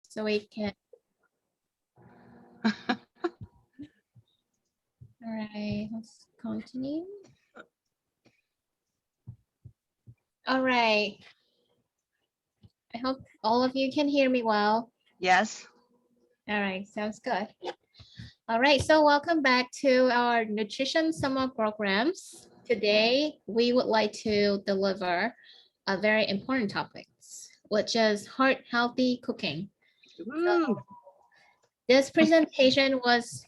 so we can. All right, let's continue. All right. I hope all of you can hear me well. Yes. All right, sounds good. All right, so welcome back to our nutrition summer programs. Today, we would like to deliver a very important topic, which is heart healthy cooking. So this presentation was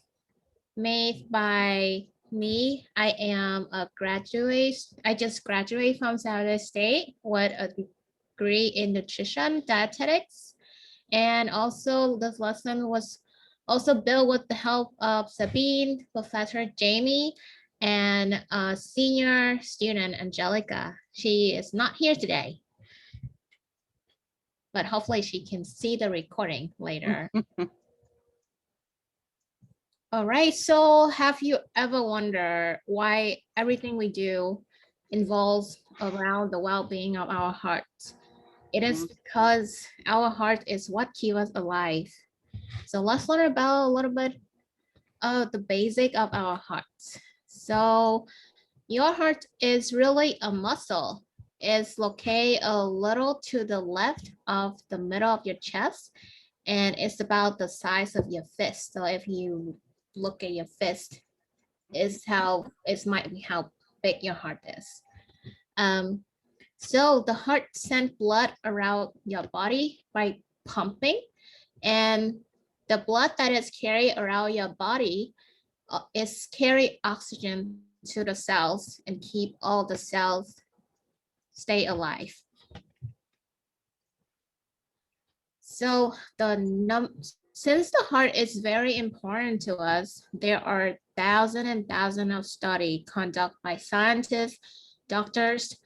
made by me. I am a graduate. I just graduated from San Jose State with a degree in nutrition dietetics. And also this lesson was also built with the help of Sabine, Professor Jamie, and a senior student, Angelica. She is not here today, but hopefully she can see the recording later. All right, so have you ever wondered why everything we do involves around the well-being of our hearts? It is because our heart is what keeps us alive. So let's learn about a little bit of the basic of our hearts. So your heart is really a muscle. It's located a little to the left of the middle of your chest, and it's about the size of your fist. So if you look at your fist, is how it might be how big your heart is. So the heart sends blood around your body by pumping, and the blood that is carried around your body is carry oxygen to the cells and keep all the cells stay alive. So since the heart is very important to us, there are thousands and thousands of studies conducted by scientists, doctors,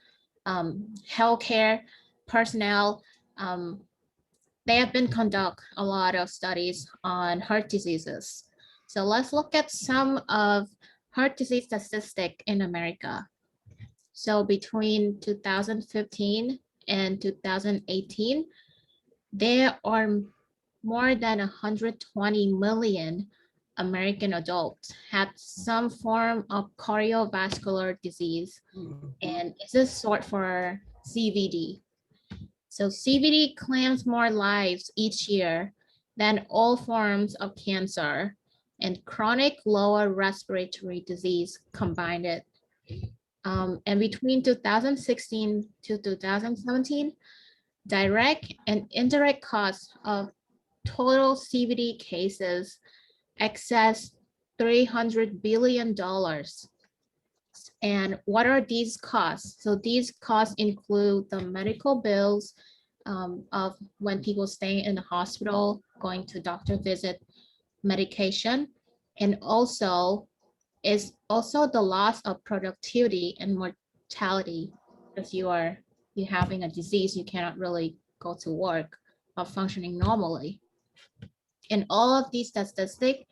healthcare personnel. They have been conduct a lot of studies on heart diseases. So let's look at some of heart disease statistics in America. So between 2015 and 2018, there are more than 120 million American adults had some form of cardiovascular disease, and this is short for CVD. So CVD claims more lives each year than all forms of cancer and chronic lower respiratory disease combined. And between 2016 to 2017, direct and indirect costs of total CVD cases excess $300 billion. And what are these costs? So these costs include the medical bills of when people stay in the hospital, going to doctor visit, medication, and also is also the loss of productivity and mortality. If you're having a disease, you cannot really go to work or functioning normally. And all of these statistics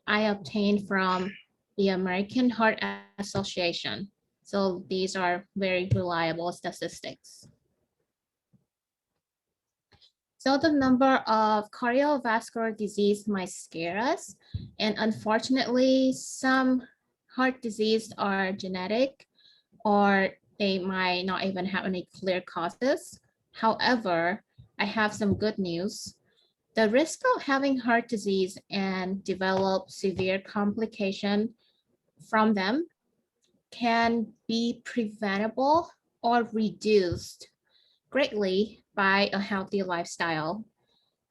I obtained from the American Heart Association. So these are very reliable statistics. So the number of cardiovascular disease might scare us. And unfortunately, some heart disease are genetic or they might not even have any clear causes. However, I have some good news. The risk of having heart disease and develop severe complication from them can be preventable or reduced greatly by a healthy lifestyle.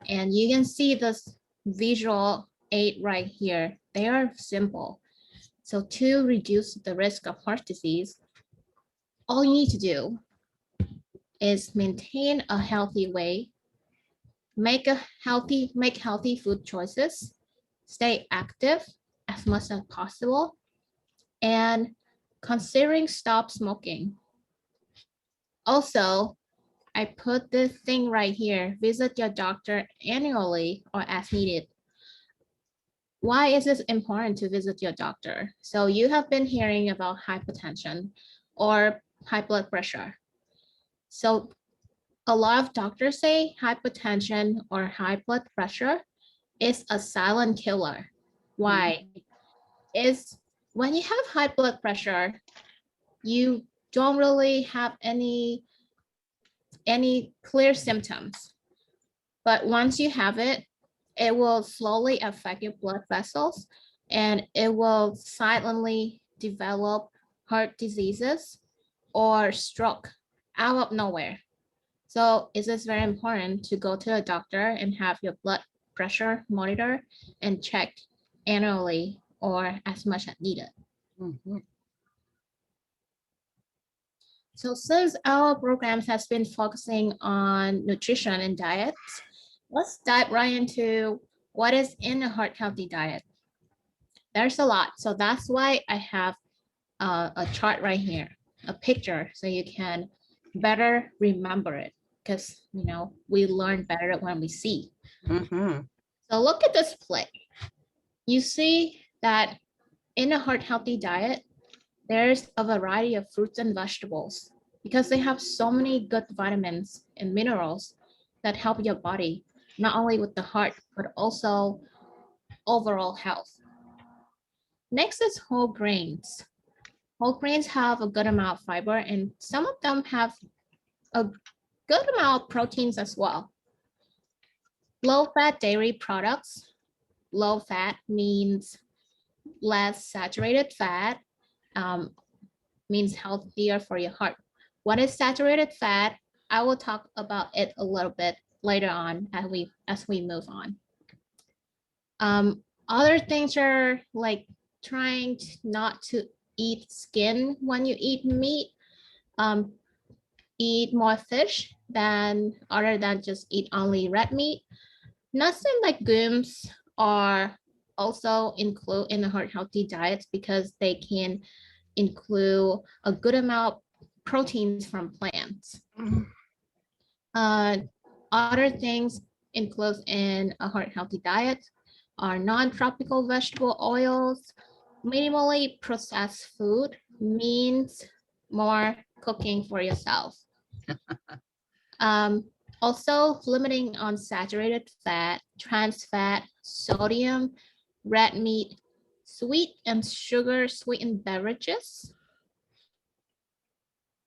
And you can see this visual aid right here. They are simple. So to reduce the risk of heart disease, all you need to do is maintain a healthy weight, make healthy food choices, stay active as much as possible, and considering stop smoking. Also, I put this thing right here, visit your doctor annually or as needed. Why is this important to visit your doctor? So you have been hearing about hypertension or high blood pressure. So a lot of doctors say hypertension or high blood pressure is a silent killer. Why? Is when you have high blood pressure, you don't really have any clear symptoms. But once you have it, it will slowly affect your blood vessels and it will silently develop heart diseases or stroke out of nowhere. So it is very important to go to a doctor and have your blood pressure monitored and checked annually or as much as needed. Mhm. So since our programs has been focusing on nutrition and diets, let's dive right into what is in a heart healthy diet. There's a lot. So that's why I have a chart right here, a picture, so you can better remember it because, you know, we learn better when we see. Mhm. So look at this plate. You see that in a heart healthy diet, there's a variety of fruits and vegetables because they have so many good vitamins and minerals that help your body, not only with the heart, but also overall health. Next is whole grains. Whole grains have a good amount of fiber and some of them have a good amount of proteins as well. Low fat dairy products. Low fat means less saturated fat, um, means healthier for your heart. What is saturated fat? I will talk about it a little bit later on as we move on. Other things are like trying not to eat skin when you eat meat. Um, eat more fish than other than just eat only red meat. Nuts and legumes are also include in the heart healthy diets because they can include a good amount of proteins from plants. Uh, Other things included in a heart healthy diet are non-tropical vegetable oils. Minimally processed food means more cooking for yourself. Um, Also limiting on saturated fat, trans fat, sodium, red meat, sweet and sugar sweetened beverages.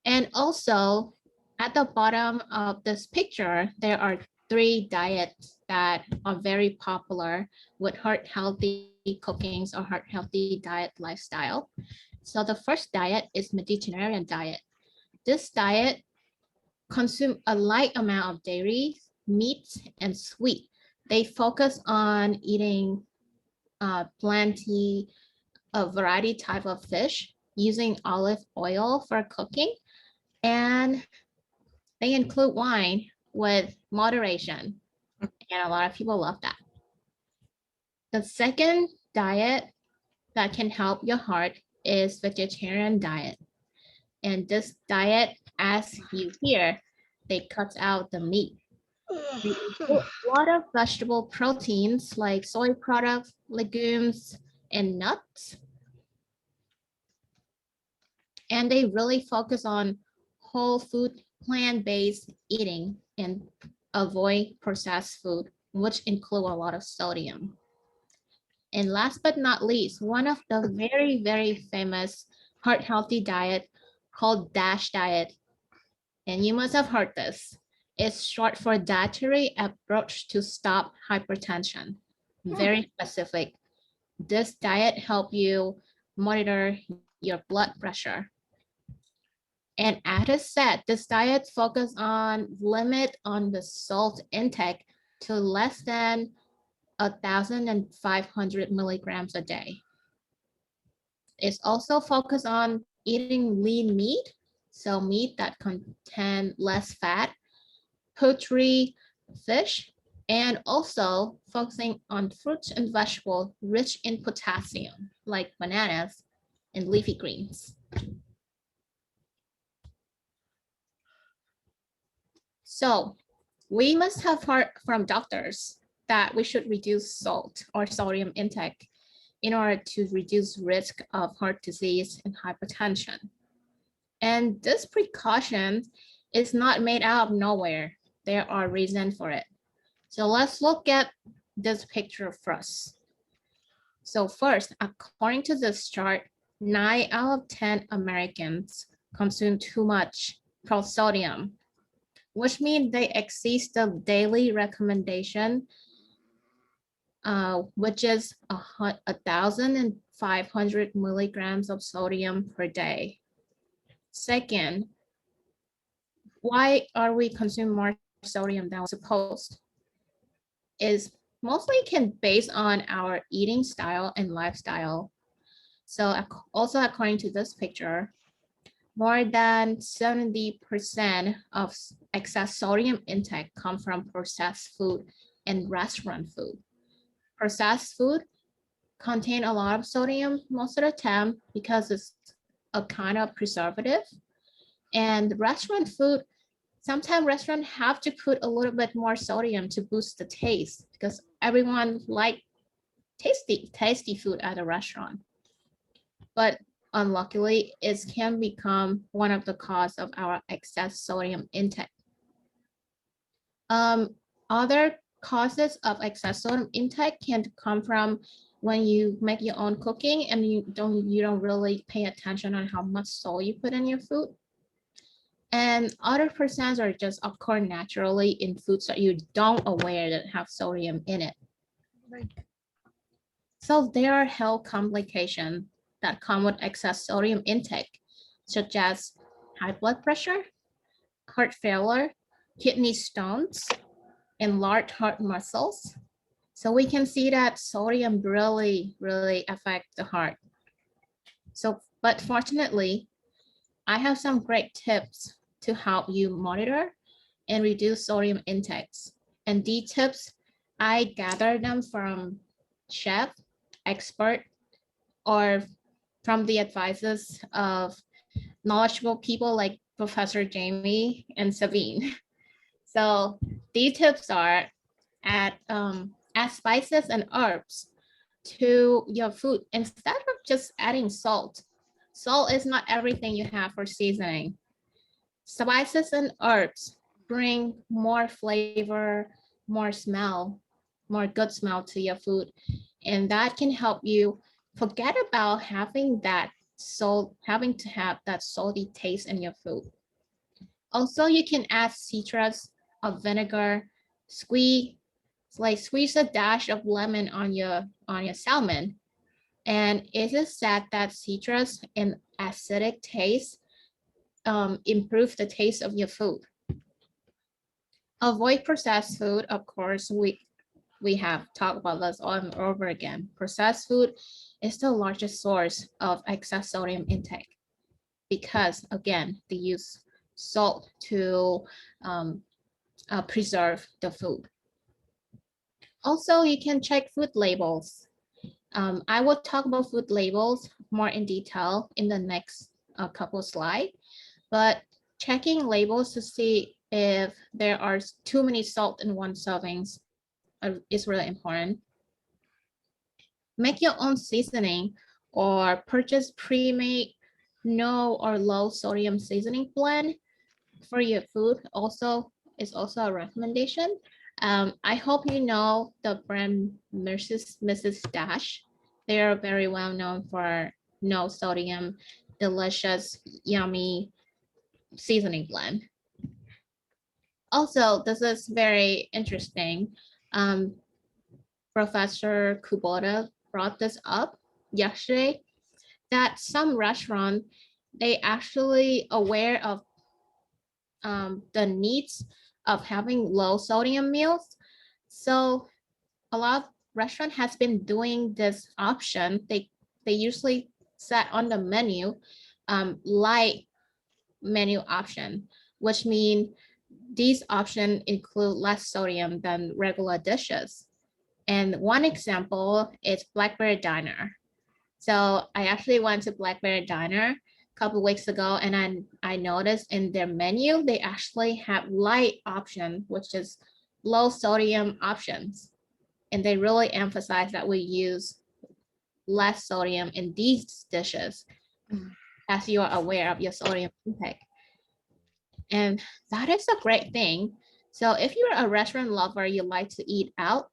And also at the bottom of this picture, there are 3 diets that are very popular with heart healthy cookings or heart healthy diet lifestyle. So the first diet is Mediterranean diet. This diet consume a light amount of dairy, meat, and sweet. They focus on eating plenty of variety type of fish using olive oil for cooking, and they include wine with moderation. And a lot of people love that. The second diet that can help your heart is vegetarian diet. And this diet, as you hear, they cut out the meat. They include a lot of vegetable proteins like soy products, legumes, and nuts. And they really focus on whole food, plant-based eating and avoid processed food, which include a lot of sodium. And last but not least, one of the very, very famous heart healthy diet called DASH diet. And you must have heard this. It's short for dietary approach to stop hypertension. Very specific. This diet help you monitor your blood pressure. And as I said, this diet focus on limit on the salt intake to less than 1,500 milligrams a day. It's also focused on eating lean meat, so meat that contain less fat, poultry, fish, and also focusing on fruits and vegetables rich in potassium, like bananas and leafy greens. So we must have heard from doctors that we should reduce salt or sodium intake in order to reduce risk of heart disease and hypertension. And this precaution It's not made out of nowhere. There are reasons for it. So let's look at this picture first. So first, according to this chart, 9 out of 10 Americans consume too much sodium, which means they exceed the daily recommendation, which is 1,500 milligrams of sodium per day. Second, why are we consuming more sodium than we're supposed? Is mostly can based on our eating style and lifestyle. So also according to this picture, more than 70% of excess sodium intake come from processed food and restaurant food. Processed food contain a lot of sodium most of the time because it's a kind of preservative. And restaurant food, sometimes restaurants have to put a little bit more sodium to boost the taste because everyone like tasty food at a restaurant. But unluckily, it can become one of the cause of our excess sodium intake. Other causes of excess sodium intake can come from when you make your own cooking and you don't really pay attention on how much salt you put in your food. And other percents are just occur naturally in foods that you don't aware that have sodium in it. So there are health complications that come with excess sodium intake, such as high blood pressure, heart failure, kidney stones, and large heart muscles. So we can see that sodium really affects the heart. So, but fortunately, I have some great tips to help you monitor and reduce sodium intakes. And these tips, I gather them from chef, expert, or from the advices of knowledgeable people like Professor Jamie and Sabine. So these tips are add spices and herbs to your food instead of just adding salt. Salt is not everything you have for seasoning. Spices and herbs bring more flavor, more smell, more good smell to your food. And that can help you forget about having to have that salty taste in your food. Also, you can add citrus or vinegar, squeeze a dash of lemon on your salmon. And it is said that citrus and acidic taste improve the taste of your food. Avoid processed food. Of course, we have talked about this over and over again. Processed food is the largest source of excess sodium intake because, again, they use salt to preserve the food. Also, you can check food labels. I will talk about food labels more in detail in the next couple slides, but checking labels to see if there are too many salt in one servings is really important. Make your own seasoning or purchase pre-made no or low sodium seasoning blend for your food is also a recommendation. I hope you know the brand Mrs. Dash. They are very well known for no sodium, delicious, yummy seasoning blend. Also, this is very interesting. Professor Kubota brought this up yesterday that some restaurant, they actually aware of the needs of having low sodium meals. So a lot of restaurant has been doing this option. They usually set on the menu light menu option, which mean these options include less sodium than regular dishes. And one example is Blackberry Diner. So I actually went to Blackberry Diner a couple weeks ago, and I noticed in their menu, they actually have light option, which is low sodium options. And they really emphasize that we use less sodium in these dishes as you are aware of your sodium intake. And that is a great thing. So if you're a restaurant lover, you like to eat out,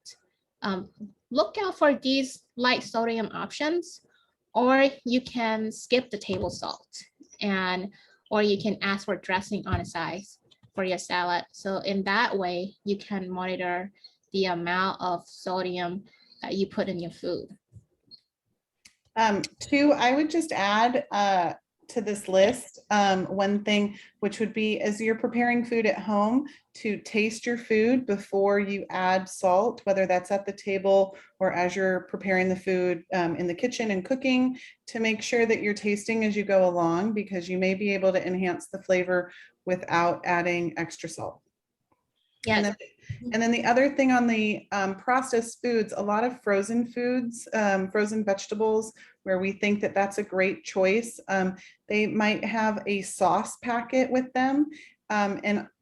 um, look out for these light sodium options, or you can skip the table salt, and or you can ask for dressing on the side for your salad. So in that way, you can monitor the amount of sodium that you put in your food. Two, I would just add to this list one thing, which would be as you're preparing food at home, to taste your food before you add salt, whether that's at the table or as you're preparing the food in the kitchen and cooking, to make sure that you're tasting as you go along, because you may be able to enhance the flavor without adding extra salt. Yes. And then the other thing on the processed foods, a lot of frozen foods, frozen vegetables, where we think that that's a great choice. They might have a sauce packet with them,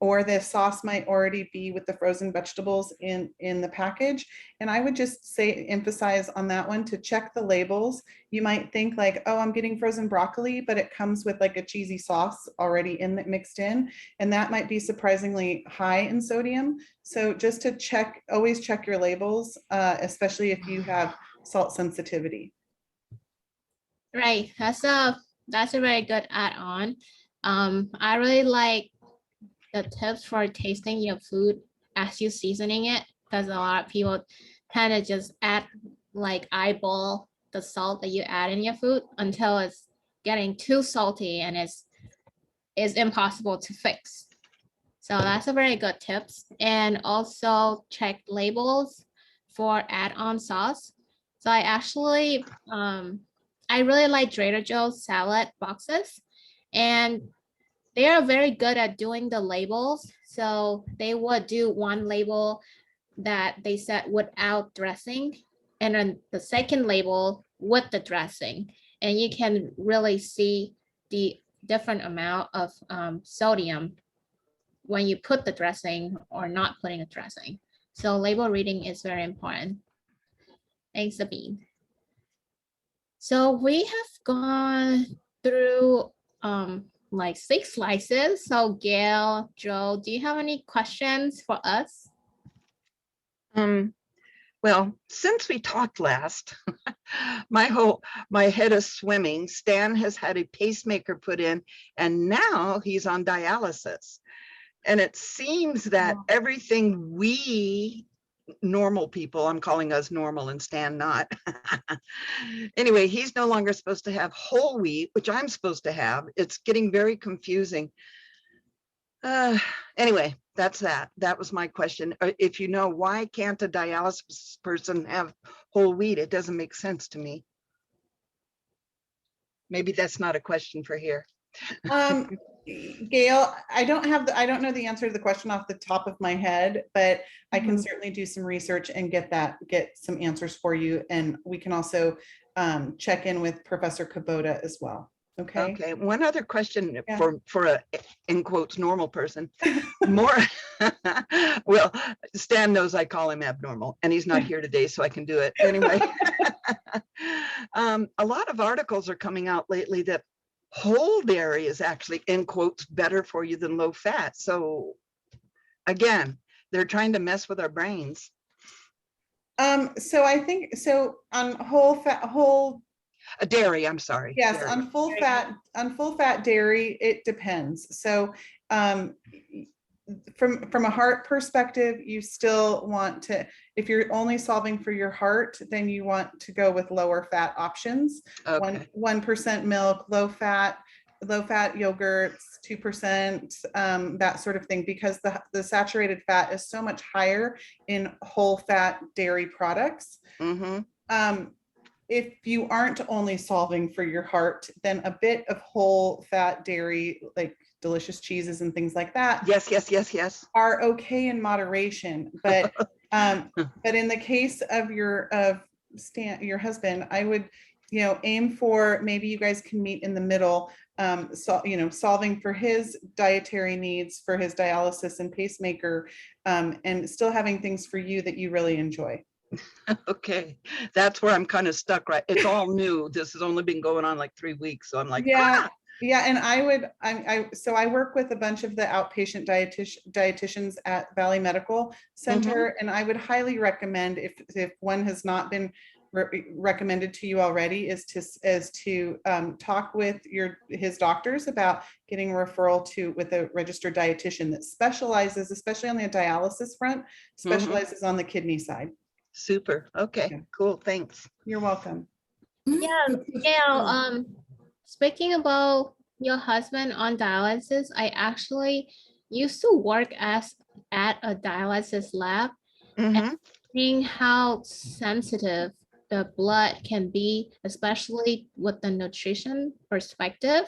or the sauce might already be with the frozen vegetables in the package. And I would just say, emphasize on that one, to check the labels. You might think like, oh, I'm getting frozen broccoli, but it comes with like a cheesy sauce already mixed in, and that might be surprisingly high in sodium. So just to check, always check your labels, especially if you have salt sensitivity. Right, that's a very good add-on. I really like the tips for tasting your food as you seasoning it, because a lot of people kind of just add, like, eyeball the salt that you add in your food until it's getting too salty and it's impossible to fix. So that's a very good tips. And also check labels for add-on sauce. So I actually I really like Trader Joe's salad boxes, and they are very good at doing the labels. So they would do one label that they said without dressing, and then the second label with the dressing. And you can really see the different amount of sodium when you put the dressing or not putting a dressing. So label reading is very important. Thanks, Sabine. So we have gone through like 6 slices. So Gail, Joe, do you have any questions for us? Well, since we talked last, my head is swimming. Stan has had a pacemaker put in, and now he's on dialysis. And it seems that everything we normal people, I'm calling us normal and Stan not. Anyway, he's no longer supposed to have whole wheat, which I'm supposed to have. It's getting very confusing. Anyway, that's that. That was my question. If you know, why can't a dialysis person have whole wheat? It doesn't make sense to me. Maybe that's not a question for here. Gail, I don't know the answer to the question off the top of my head, but I can certainly do some research and get some answers for you. And we can also check in with Professor Kubota as well. Okay. Okay. One other question for a, in quotes, normal person. More, well, Stan knows I call him abnormal, and he's not here today, so I can do it anyway. A lot of articles are coming out lately that whole dairy is actually, in quotes, better for you than low fat. So again, they're trying to mess with our brains. So I think so on Dairy, I'm sorry. Yes, dairy. on full fat dairy, it depends. So from a heart perspective, you still want to, if you're only solving for your heart, then you want to go with lower fat options. Okay. 1% milk, low fat yogurts, 2%, that sort of thing, because the saturated fat is so much higher in whole fat dairy products. If you aren't only solving for your heart, then a bit of whole fat dairy, like delicious cheeses and things like that, yes, are okay in moderation. But but in the case of your husband, I would, aim for, maybe you guys can meet in the middle, so solving for his dietary needs for his dialysis and pacemaker, and still having things for you that you really enjoy. Okay, that's where I'm kind of stuck, right? It's all new. This has only been going on like 3 weeks, so I'm like, yeah. Yeah, and so I work with a bunch of the outpatient dietitians at Valley Medical Center, and I would highly recommend, if one has not been recommended to you already, is to talk with his doctors about getting a referral with a registered dietitian that specializes, especially on the dialysis front, specializes on the kidney side. Super. Okay, Yeah. cool. Thanks. You're welcome. Yeah, Gail, speaking about your husband on dialysis, I actually used to work at a dialysis lab, Mhm. seeing how sensitive the blood can be, especially with the nutrition perspective.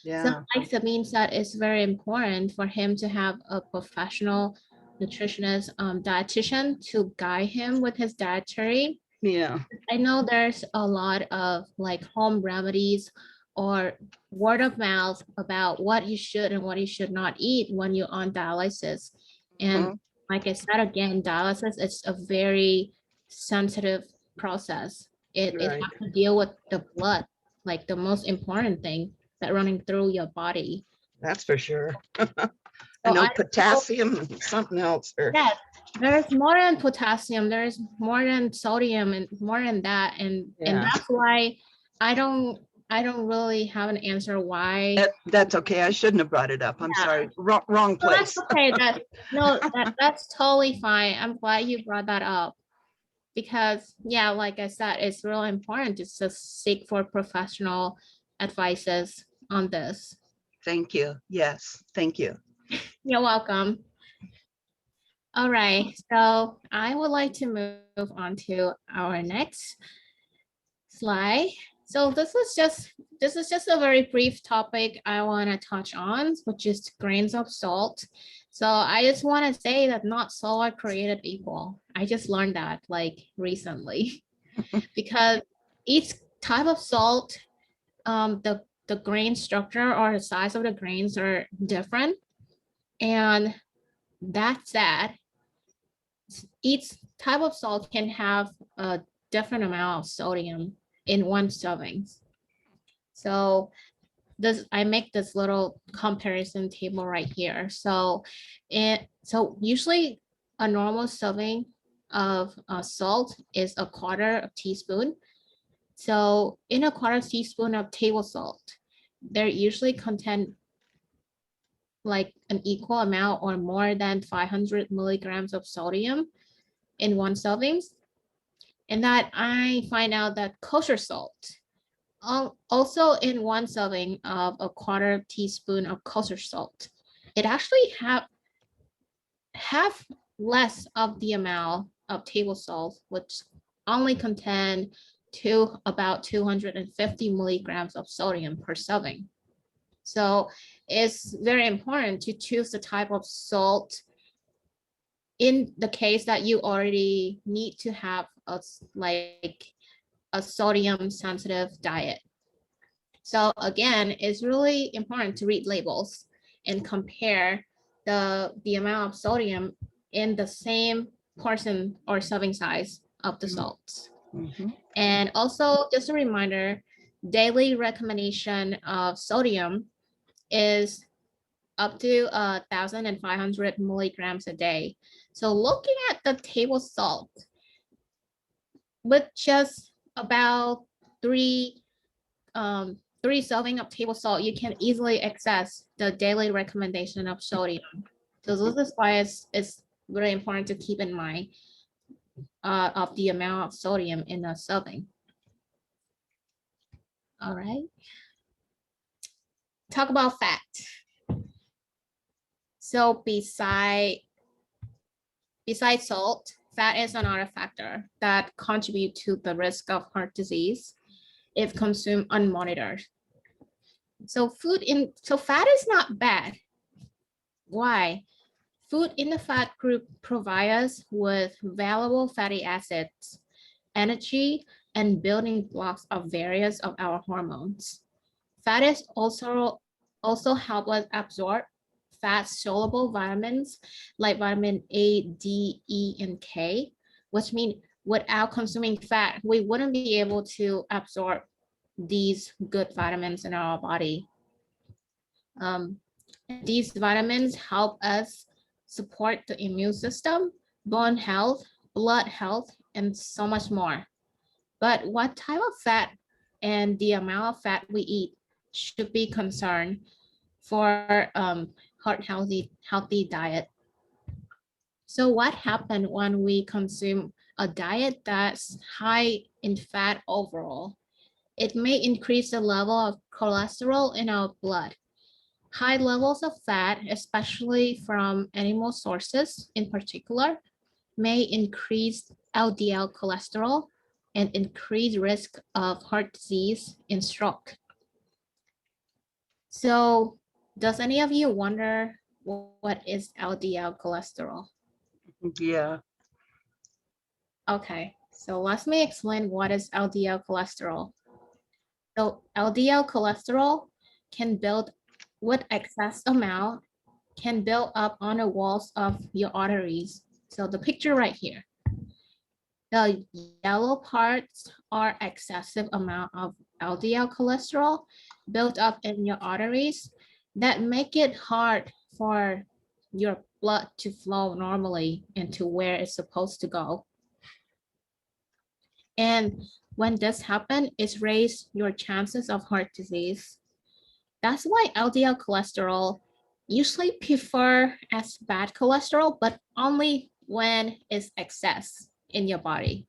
So Yeah. it means that it's very important for him to have a professional nutritionist, dietitian to guide him with his dietary. Yeah. I know there's a lot of like home remedies or word of mouth about what you should and what you should not eat when you're on dialysis. And Mhm. like I said again, dialysis is a very sensitive process. It Right. has to deal with the blood, like the most important thing that running through your body. That's for sure. I So know I potassium and something else. yes, there's more than potassium, there's more than sodium and more than that. And Yeah. that's why I don't I don't really have an answer why. That's okay. I shouldn't have brought it up. I'm Yeah. sorry. Wrong No, that's place. okay. That's totally fine. I'm glad you brought that up because yeah, like I said, it's really important to just seek for professional advices on this. Thank you. Yes. Thank you. You're welcome. All right, so I would like to move on to our next slide. So this is just a very brief topic I want to touch on, which is grains of salt. So I just want to say that not all are created equal. I just learned that like recently because each type of salt, the grain structure or the size of the grains are different, and that said, each type of salt can have a different amount of sodium in one serving. So this, I make this little comparison table right here. So usually a normal serving of salt is a quarter of teaspoon. So in a quarter teaspoon of table salt, there usually contain like an equal amount or more than 500 milligrams of sodium in one serving. And that I find out that kosher salt, also in one serving of a quarter teaspoon of kosher salt, it actually have less of the amount of table salt, which only contain about 250 milligrams of sodium per serving. So it's very important to choose the type of salt in the case that you already need to have a sodium sensitive diet. So again, it's really important to read labels and compare the amount of sodium in the same portion or serving size of the salts. Mhm. And also just a reminder, daily recommendation of sodium is up to 1,500 milligrams a day. So looking at the table salt, with just about three serving of table salt, you can easily access the daily recommendation of sodium. So this is why it's very important to keep in mind of the amount of sodium in a serving. All right. Talk about fat. So besides salt, fat is another factor that contribute to the risk of heart disease if consumed unmonitored. So fat is not bad. Why? Food in the fat group provide us with valuable fatty acids, energy, and building blocks of various of our hormones. Fat is also help us absorb fat soluble vitamins like vitamin A, D, E, and K, which mean without consuming fat, we wouldn't be able to absorb these good vitamins in our body. These vitamins help us support the immune system, bone health, blood health, and so much more. But what type of fat and the amount of fat we eat should be concerned for heart healthy diet. So what happens when we consume a diet that's high in fat overall? It may increase the level of cholesterol in our blood. High levels of fat, especially from animal sources in particular, may increase LDL cholesterol and increase risk of heart disease and stroke. So does any of you wonder what is LDL cholesterol? Yeah. Okay, so let me explain what is LDL cholesterol. So LDL cholesterol can build with excess amount, can build up on the walls of your arteries. So the picture right here. The yellow parts are excessive amount of LDL cholesterol built up in your arteries that make it hard for your blood to flow normally into where it's supposed to go. And when this happens, it raises your chances of heart disease. That's why LDL cholesterol usually prefer as bad cholesterol, but only when it's excess in your body.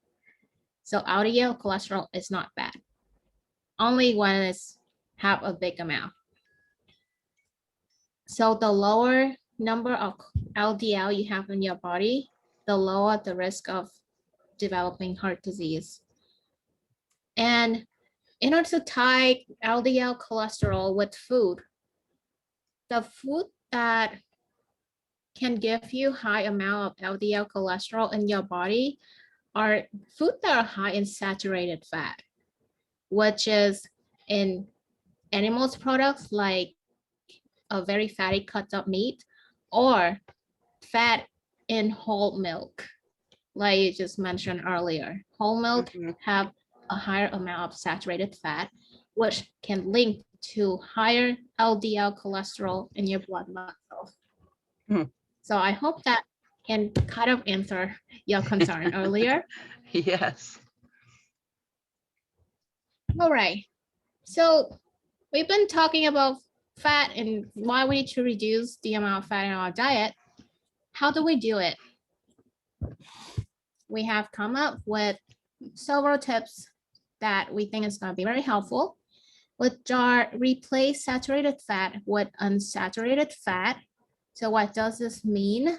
So LDL cholesterol is not bad, only when it's have a big amount. So the lower number of LDL you have in your body, the lower the risk of developing heart disease. And in order to tie LDL cholesterol with food, the food that can give you high amount of LDL cholesterol in your body are food that are high in saturated fat, which is in animals products like a very fatty cut up meat or fat in whole milk, like you just mentioned earlier. Whole milk have a higher amount of saturated fat, which can link to higher LDL cholesterol in your blood muscle. So I hope that can kind of answer your concern earlier. Yes. All right. So we've been talking about fat and why we need to reduce the amount of fat in our diet. How do we do it? We have come up with several tips that we think is going to be very helpful, which are replace saturated fat with unsaturated fat. So what does this mean?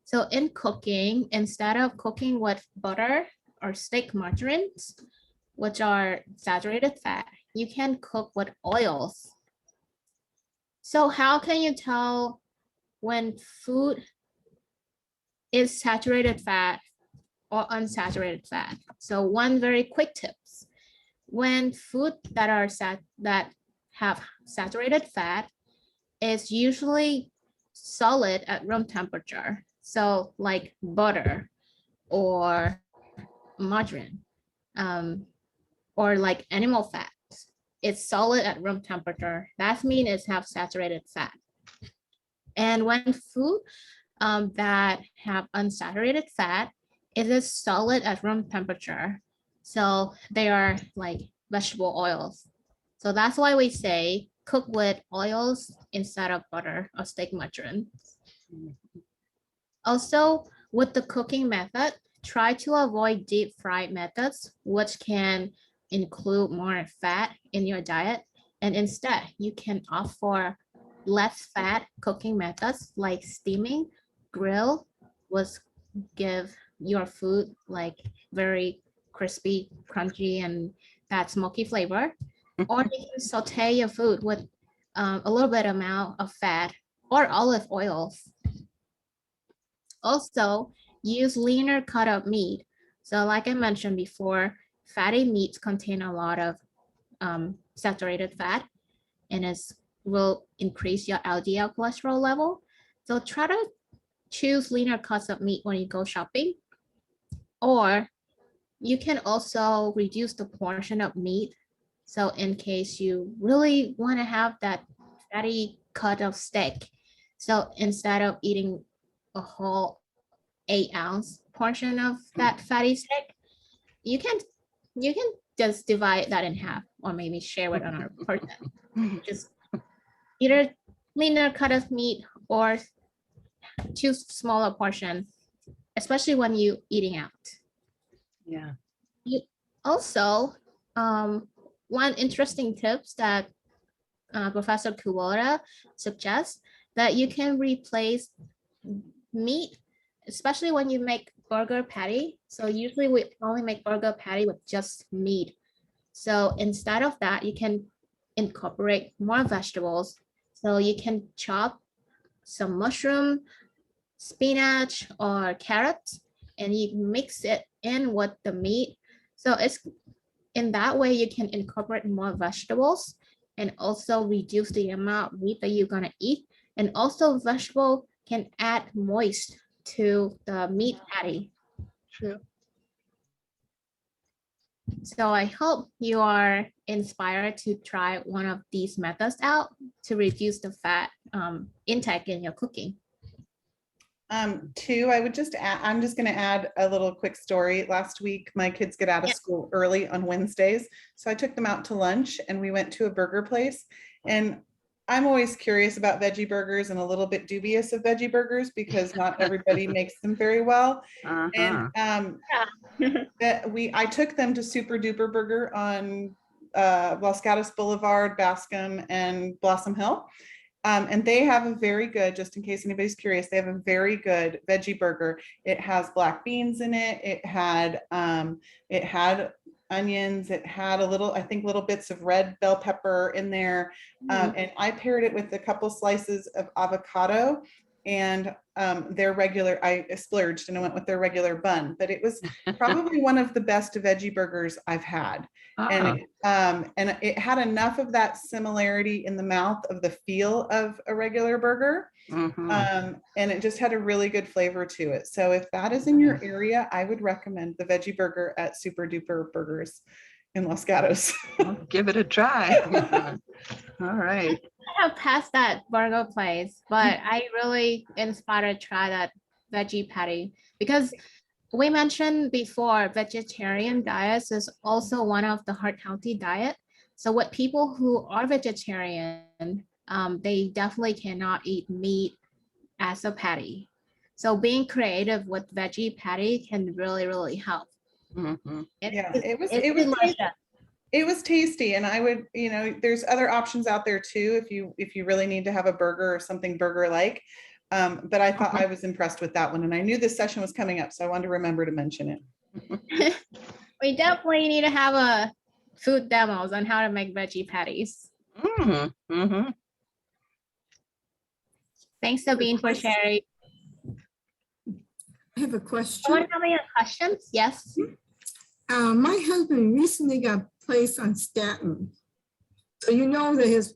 So in cooking, instead of cooking with butter or steak margarines, which are saturated fat, you can cook with oils. So how can you tell when food is saturated fat or unsaturated fat? So one very quick tips: when food that have saturated fat is usually solid at room temperature, so like butter or margarine, or like animal fats, it's solid at room temperature. That means it have saturated fat. And when food that have unsaturated fat, it is solid at room temperature. So they are like vegetable oils. So that's why we say cook with oils instead of butter or steak margarine. Also, with the cooking method, try to avoid deep fried methods, which can include more fat in your diet. And instead, you can opt for less fat cooking methods like steaming, grill, which give your food like very crispy, crunchy, and that smoky flavor. Or you can saute your food with a little bit amount of fat or olive oils. Also, use leaner cut up meat. So like I mentioned before, fatty meats contain a lot of saturated fat, and it will increase your LDL cholesterol level. So try to choose leaner cuts of meat when you go shopping. Or you can also reduce the portion of meat. So in case you really want to have that fatty cut of steak. So instead of eating a whole 8-ounce portion of that fatty steak, you can just divide that in half, or maybe share with another person. Just either leaner cut of meat or choose smaller portion, especially when you eating out. Yeah. You also, one interesting tips that Professor Kubota suggests, that you can replace meat, especially when you make burger patty. So usually we only make burger patty with just meat. So instead of that, you can incorporate more vegetables. So you can chop some mushroom, spinach, or carrots, and you mix it in with the meat. So it's in that way you can incorporate more vegetables and also reduce the amount of meat that you're gonna eat. And also vegetable can add moist to the meat patty. True. So I hope you are inspired to try one of these methods out to reduce the fat intake in your cooking. Two, I would just add, I'm just going to add a little quick story. Last week, my kids get out of school early on Wednesdays. So I took them out to lunch and we went to a burger place. And I'm always curious about veggie burgers and a little bit dubious of veggie burgers because not everybody makes them very well. And I took them to Super Duper Burger on Los Gatos Boulevard, Bascom, and Blossom Hill. And they have a very good, just in case anybody's curious, they have a very good veggie burger. It has black beans in it. It had onions. It had a little, I think, little bits of red bell pepper in there. And I paired it with a couple slices of avocado and their regular, I splurged and I went with their regular bun, but it was probably one of the best veggie burgers I've had. And it had enough of that similarity in the mouth of the feel of a regular burger. And it just had a really good flavor to it. So if that is in your area, I would recommend the veggie burger at Super Duper Burgers in Los Gatos. I'll give it a try. All right. I have passed that burger place, but I really inspired to try that veggie patty because we mentioned before vegetarian diets is also one of the heart healthy diet. So with people who are vegetarian, they definitely cannot eat meat as a patty. So being creative with veggie patty can really help. Yeah, it was tasty, and I would, there's other options out there too if you really need to have a burger or something burger like. But I thought I was impressed with that one, and I knew this session was coming up, so I wanted to remember to mention it. We definitely need to have a food demos on how to make veggie patties. Thanks, Sabine, for sharing. I have a question. Someone have any questions? Yes. My husband recently got placed on statin. So you know that his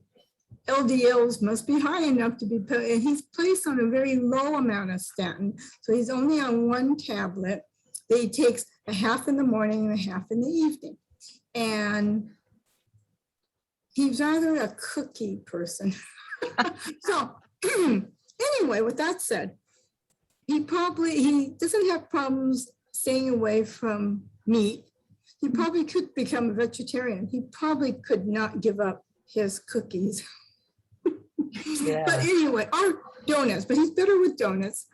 LDLs must be high enough to be put, and he's placed on a very low amount of statin. So he's only on one tablet that he takes a half in the morning and a half in the evening. And he's rather a cookie person. So anyway, with that said, he doesn't have problems staying away from meat. He probably could become a vegetarian. He probably could not give up his cookies. But anyway, or donuts, but he's better with donuts.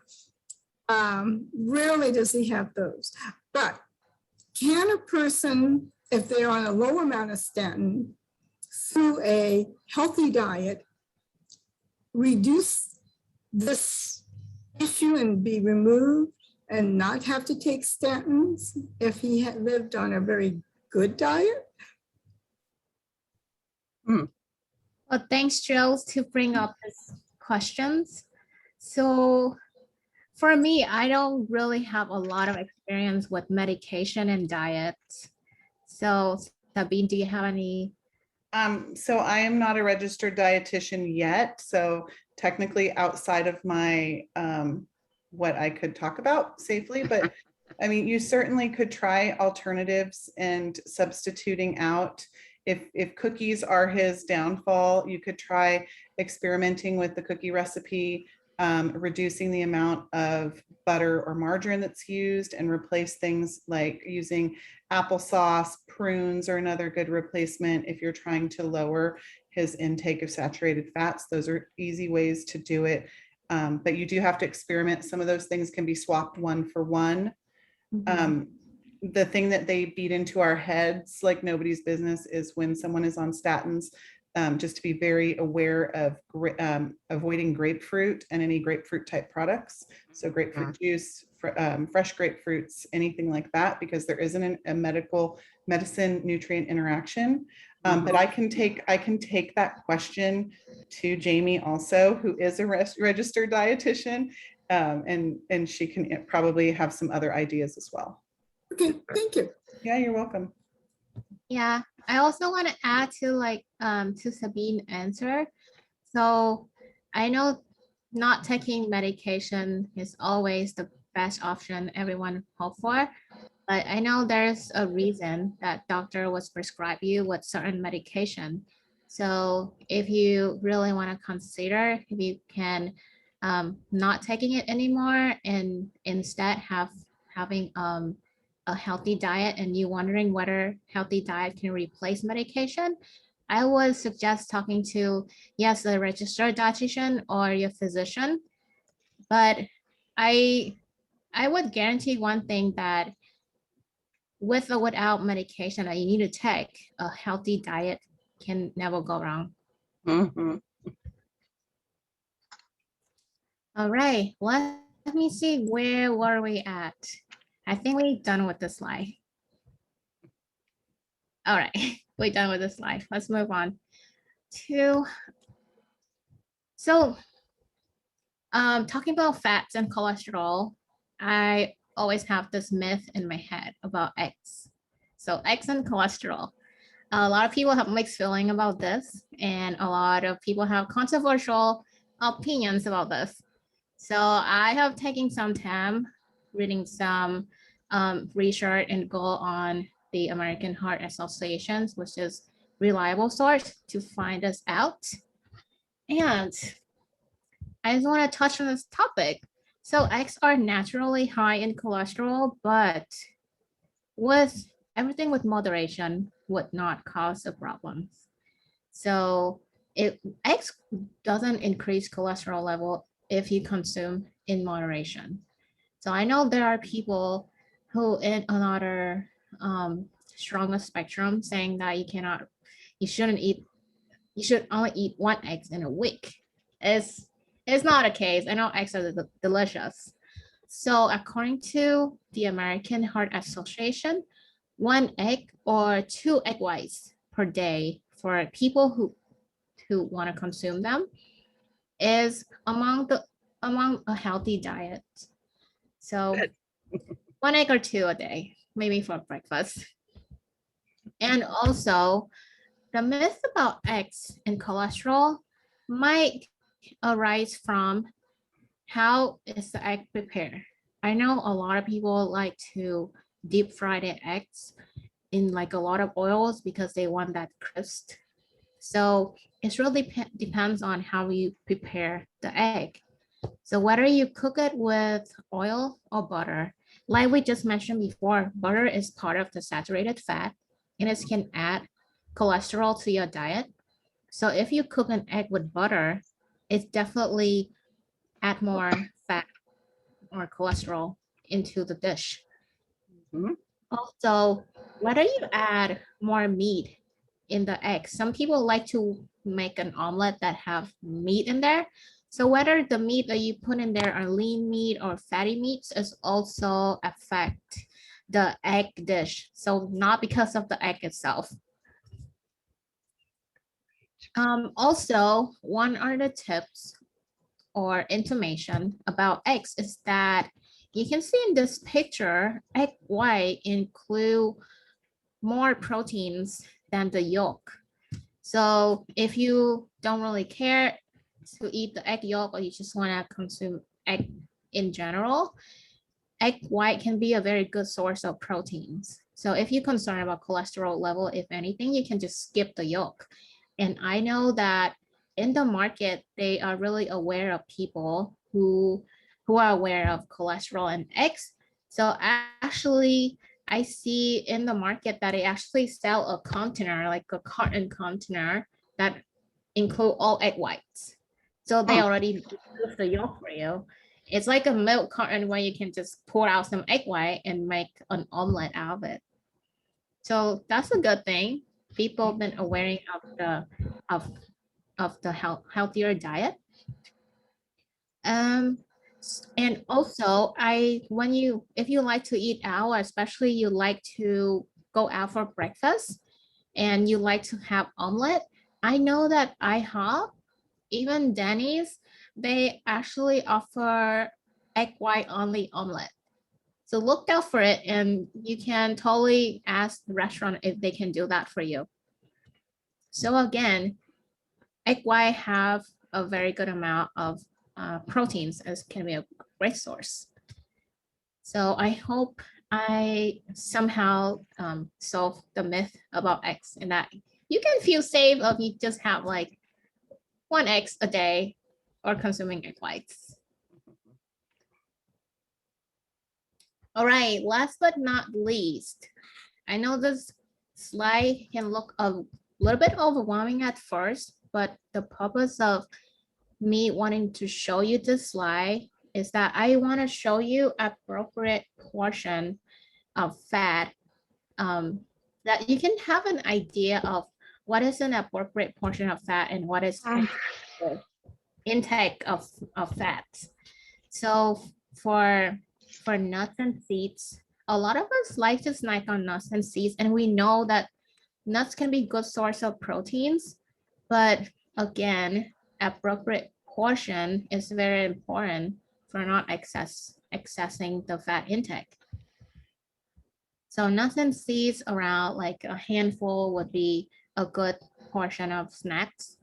Rarely does he have those. But can a person, if they're on a low amount of statin, through a healthy diet, reduce this issue and be removed and not have to take statins if he had lived on a very good diet? Well, thanks, Jill, to bring up these questions. So for me, I don't really have a lot of experience with medication and diet. So Sabine, do you have any? So I am not a registered dietitian yet. So technically outside of my, what I could talk about safely, but I mean, you certainly could try alternatives and substituting out if cookies are his downfall, you could try experimenting with the cookie recipe, reducing the amount of butter or margarine that's used, and replace things like using applesauce. Prunes are another good replacement if you're trying to lower his intake of saturated fats. Those are easy ways to do it. But you do have to experiment. Some of those things can be swapped one for one. The thing that they beat into our heads like nobody's business is when someone is on statins, just to be very aware of avoiding grapefruit and any grapefruit type products. So grapefruit juice, fresh grapefruits, anything like that, because there isn't a medicine nutrient interaction. But I can take that question to Jamie also, who is a registered dietitian, and she can probably have some other ideas as well. Okay, thank you. Yeah, you're welcome. Yeah, I also want to add to to Sabine's answer. So I know not taking medication is always the best option everyone hope for, but I know there's a reason that doctor was prescribe you with certain medication. So if you really want to consider, if you can not taking it anymore and instead having a healthy diet, and you wondering whether healthy diet can replace medication, I would suggest talking to, yes, a registered dietitian or your physician. But I would guarantee one thing, that with or without medication that you need to take, a healthy diet can never go wrong. All right, let me see, where were we at? I think we're done with the slide. All right, we're done with the slide. Let's move on to, so talking about fats and cholesterol, I always have this myth in my head about eggs. So eggs and cholesterol. A lot of people have mixed feeling about this, and a lot of people have controversial opinions about this. So I have taken some time reading some research and go on the American Heart Association, which is reliable source, to find us out. And I just want to touch on this topic. So eggs are naturally high in cholesterol, but with everything with moderation would not cause a problem. So eggs doesn't increase cholesterol level if you consume in moderation. So I know there are people who in another stronger spectrum saying that you should only eat one egg in a week. It's not a case. I know eggs are delicious. So according to the American Heart Association, 1 egg or 2 egg whites per day for people who want to consume them is among a healthy diet. So 1 egg or 2 a day, maybe for breakfast. And also, the myth about eggs and cholesterol might arise from how is the egg prepared. I know a lot of people like to deep fry their eggs in like a lot of oils because they want that crisp. So it really depends on how you prepare the egg. So whether you cook it with oil or butter, like we just mentioned before, butter is part of the saturated fat, and it can add cholesterol to your diet. So if you cook an egg with butter, it definitely add more fat or cholesterol into the dish. Also, whether you add more meat in the egg, some people like to make an omelet that have meat in there. So whether the meat that you put in there are lean meat or fatty meats is also affect the egg dish. So not because of the egg itself. Also, one of the tips or information about eggs is that you can see in this picture, egg white include more proteins than the yolk. So if you don't really care to eat the egg yolk, or you just want to consume egg in general, egg white can be a very good source of proteins. So if you're concerned about cholesterol level, if anything, you can just skip the yolk. And I know that in the market, they are really aware of people who are aware of cholesterol and eggs. So actually, I see in the market that they actually sell a container, like a carton container that include all egg whites. So they already do the yolk for you. It's like a milk carton where you can just pour out some egg white and make an omelet out of it. So that's a good thing. People have been aware of the healthier diet. And also if you like to eat out, especially you like to go out for breakfast and you like to have omelet, I know that IHOP, even Denny's, they actually offer egg white only omelet. So look out for it, and you can totally ask the restaurant if they can do that for you. So again, egg white have a very good amount of proteins, as can be a great source. So I hope I somehow solve the myth about eggs, and that you can feel safe if you just have like 1 egg a day or consuming egg whites. All right, last but not least, I know this slide can look a little bit overwhelming at first, but the purpose of me wanting to show you this slide is that I want to show you appropriate portion of fat, that you can have an idea of what is an appropriate portion of fat and what is intake of fats. So for nuts and seeds, a lot of us like to snack on nuts and seeds, and we know that nuts can be good source of proteins, but again, appropriate portion is very important for not accessing the fat intake. So nuts and seeds around like a handful would be a good portion of snacks.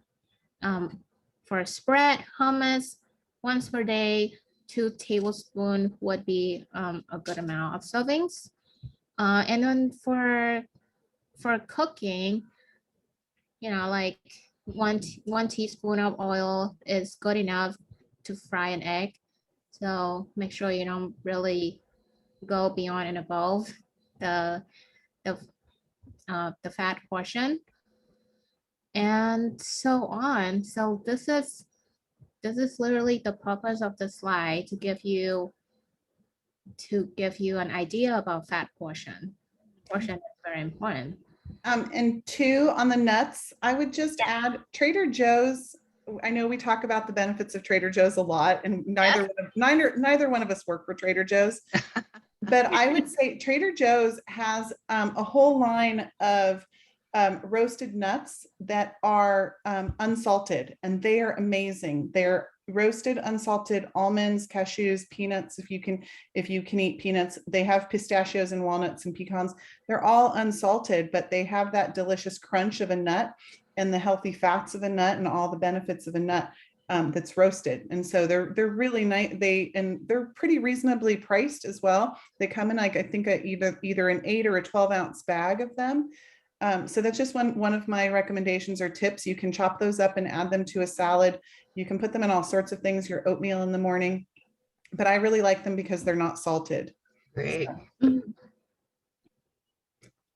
For spread, hummus, once per day, 2 tablespoons would be a good amount of servings. And then for cooking, you know, like one teaspoon of oil is good enough to fry an egg. So make sure you don't really go beyond and above the fat portion, and so on. So this is literally the purpose of the slide, to give you an idea about fat portion. Portion is very important. And 2, on the nuts, I would just add Trader Joe's. I know we talk about the benefits of Trader Joe's a lot, and neither one of us work for Trader Joe's. But I would say Trader Joe's has a whole line of roasted nuts that are unsalted, and they are amazing. They're roasted unsalted almonds, cashews, peanuts, if you can eat peanuts. They have pistachios and walnuts and pecans. They're all unsalted, but they have that delicious crunch of a nut and the healthy fats of a nut and all the benefits of a nut that's roasted. And so they're really nice. They're pretty reasonably priced as well. They come in like, I think either an 8 or a 12 ounce bag of them. So that's just one of my recommendations or tips. You can chop those up and add them to a salad. You can put them in all sorts of things, your oatmeal in the morning, but I really like them because they're not salted. Great. So.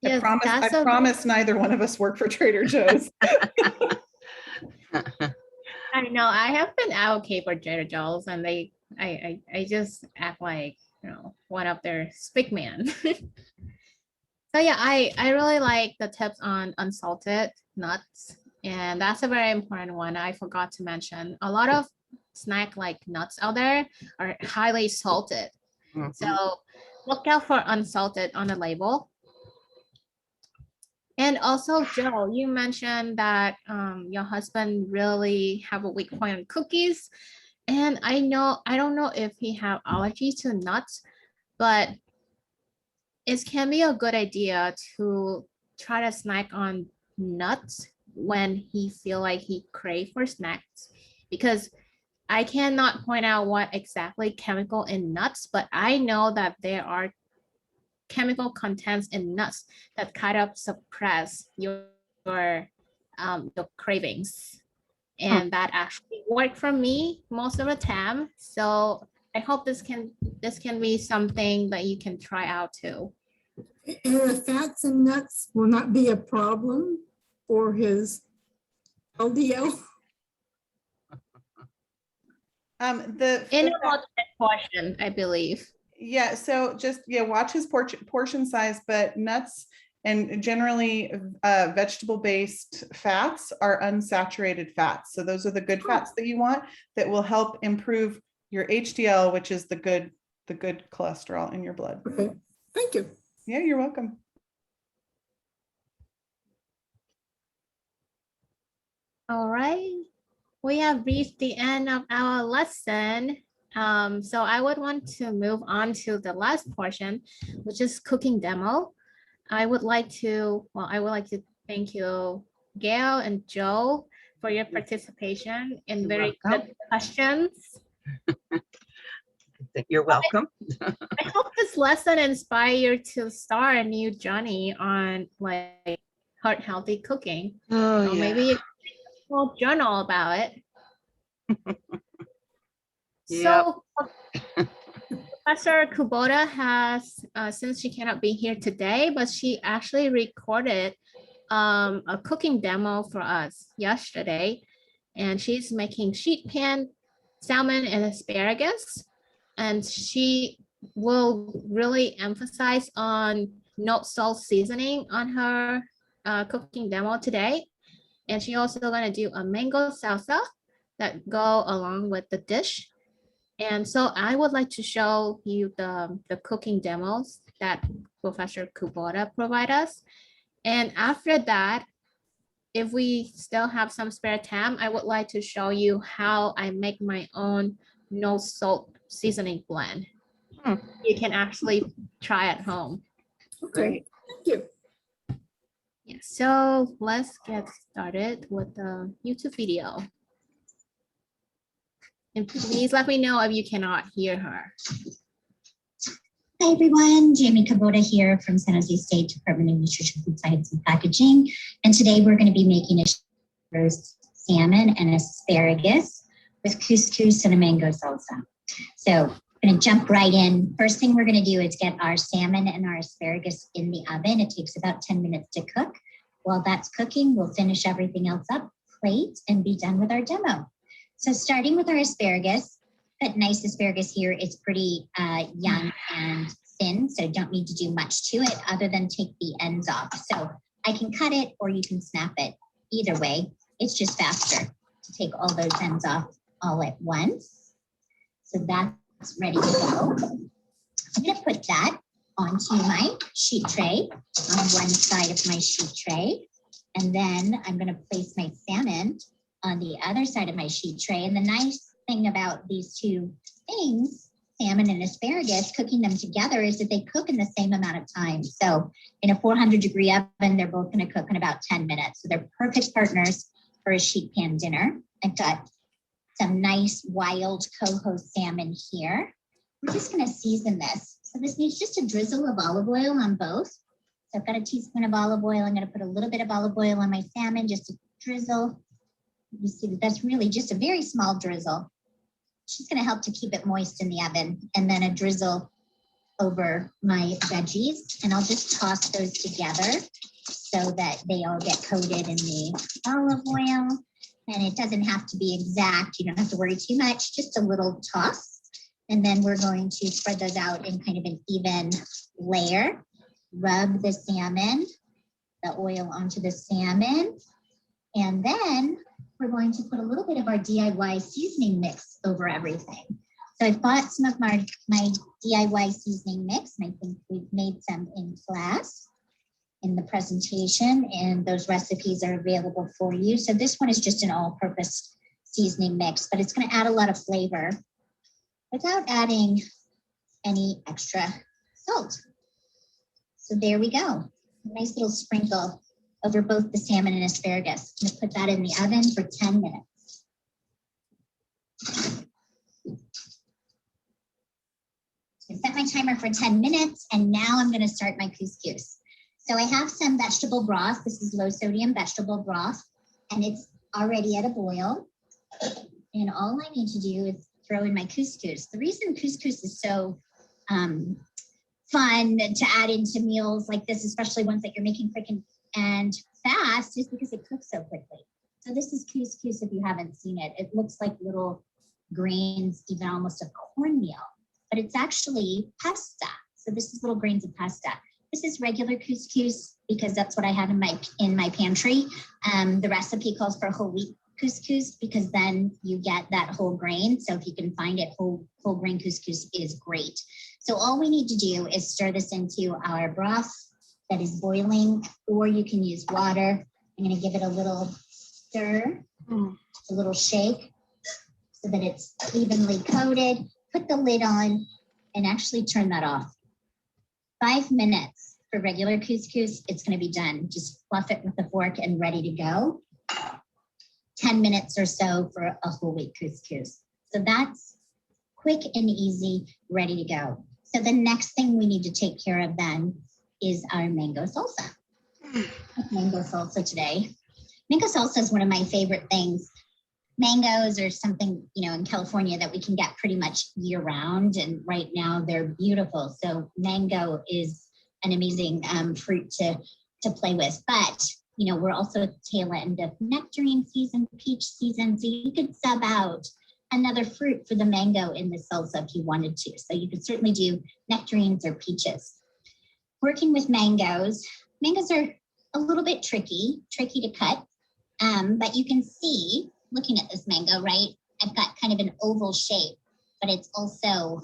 Yes, I promise neither one of us work for Trader Joe's. I know I have been advocate for Trader Joe's, and I just act like, you know, one of their speak man. So yeah, I really like the tips on unsalted nuts, and that's a very important one. I forgot to mention, a lot of snack like nuts out there are highly salted. So look out for unsalted on the label. And also, Joe, you mentioned that your husband really have a weak point on cookies. And I don't know if he have allergies to nuts, but it can be a good idea to try to snack on nuts when he feel like he crave for snacks, because I cannot point out what exactly chemical in nuts, but I know that there are chemical contents in nuts that kind of suppress your cravings. And that actually worked for me most of the time. So I hope this can be something that you can try out too. And the fats and nuts will not be a problem for his LDL. In a moderate portion, I believe. Yeah, so just, watch his portion size, but nuts and generally vegetable-based fats are unsaturated fats. So those are the good fats that you want that will help improve your HDL, which is the good cholesterol in your blood. Okay, thank you. Yeah, you're welcome. All right, we have reached the end of our lesson. So I would want to move on to the last portion, which is cooking demo. I would like to thank you, Gail and Joe, for your participation in You're very welcome. good questions. You're welcome. I hope this lesson inspire you to start a new journey on like heart healthy cooking. Oh, Or yeah. maybe a small journal about it. So Professor Kubota has, since she cannot be here today, but she actually recorded a cooking demo for us yesterday. And she's making sheet pan salmon and asparagus. And she will really emphasize on no salt seasoning on her cooking demo today. And she also gonna do a mango salsa that go along with the dish. And so I would like to show you the cooking demos that Professor Kubota provide us. And after that, if we still have some spare time, I would like to show you how I make my own no salt seasoning blend. You can actually try at home. Okay, thank you. Yeah, so let's get started with the YouTube video. And please let me know if you cannot hear her. Hi everyone, Jamie Kubota here from San Jose State Department of Nutrition, Food Science and Packaging. And today we're going to be making a roast salmon and asparagus with couscous and a mango salsa. So I'm going to jump right in. First thing we're going to do is get our salmon and our asparagus in the oven. It takes about 10 minutes to cook. While that's cooking, we'll finish everything else up, plate, and be done with our demo. So starting with our asparagus, that nice asparagus here is pretty young and thin, so don't need to do much to it other than take the ends off. So I can cut it or you can snap it. Either way, it's just faster to take all those ends off all at once. So that's ready to go. I'm going to put that onto my sheet tray on one side of my sheet tray. And then I'm going to place my salmon on the other side of my sheet tray. And the nice thing about these two things, salmon and asparagus, cooking them together is that they cook in the same amount of time. So in a 400-degree oven, they're both going to cook in about 10 minutes. So they're perfect partners for a sheet pan dinner. I've got some nice wild coho salmon here. We're just going to season this. So this needs just a drizzle of olive oil on both. So I've got a teaspoon of olive oil. I'm going to put a little bit of olive oil on my salmon, just a drizzle. You see that that's really just a very small drizzle. It's just going to help to keep it moist in the oven. And then a drizzle over my veggies. And I'll just toss those together so that they all get coated in the olive oil. And it doesn't have to be exact. You don't have to worry too much, just a little toss. And then we're going to spread those out in kind of an even layer. Rub the salmon, the oil onto the salmon. And then we're going to put a little bit of our DIY seasoning mix over everything. So I've bought some of my DIY seasoning mix, and I think we've made some in class in the presentation, and those recipes are available for you. So this one is just an all-purpose seasoning mix, but it's going to add a lot of flavor without adding any extra salt. So there we go. A nice little sprinkle over both the salmon and asparagus. I'm going to put that in the oven for 10 minutes. I set my timer for 10 minutes and now I'm going to start my couscous. So I have some vegetable broth. This is low sodium vegetable broth and it's already at a boil. And all I need to do is throw in my couscous. The reason couscous is so fun to add into meals like this, especially ones that you're making quick and fast, is because it cooks so quickly. So this is couscous if you haven't seen it. It looks like little grains, even almost of cornmeal, but it's actually pasta. So this is little grains of pasta. This is regular couscous because that's what I have in my pantry. The recipe calls for whole wheat couscous because then you get that whole grain. So if you can find it, whole grain couscous is great. So all we need to do is stir this into our broth that is boiling, or you can use water. I'm going to give it a little stir, a little shake so that it's evenly coated. Put the lid on and actually turn that off. 5 minutes for regular couscous, it's going to be done. Just fluff it with a fork and ready to go. 10 minutes or so for a whole wheat couscous. So that's quick and easy, ready to go. So the next thing we need to take care of then is our mango salsa. Mango salsa today. Mango salsa is one of my favorite things. Mangoes are something, in California that we can get pretty much year round. And right now they're beautiful. So mango is an amazing fruit to play with. But, we're also at the tail end of nectarine season, peach season. So you could sub out another fruit for the mango in the salsa if you wanted to. So you could certainly do nectarines or peaches. Working with mangoes are a little bit tricky to cut. But you can see, looking at this mango, right? I've got kind of an oval shape, but it's also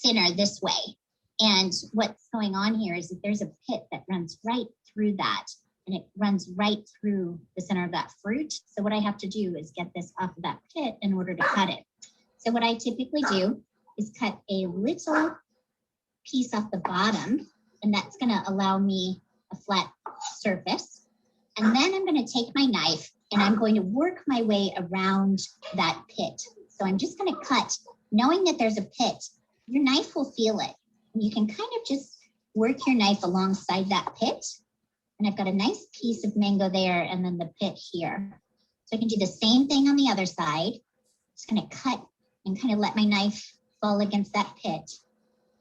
thinner this way. And what's going on here is that there's a pit that runs right through that, and it runs right through the center of that fruit. So what I have to do is get this off of that pit in order to cut it. So what I typically do is cut a little piece off the bottom, and that's going to allow me a flat surface. And then I'm going to take my knife and I'm going to work my way around that pit. So I'm just going to cut, knowing that there's a pit. Your knife will feel it. And you can kind of just work your knife alongside that pit. And I've got a nice piece of mango there and then the pit here. So I can do the same thing on the other side. Just going to cut and kind of let my knife fall against that pit.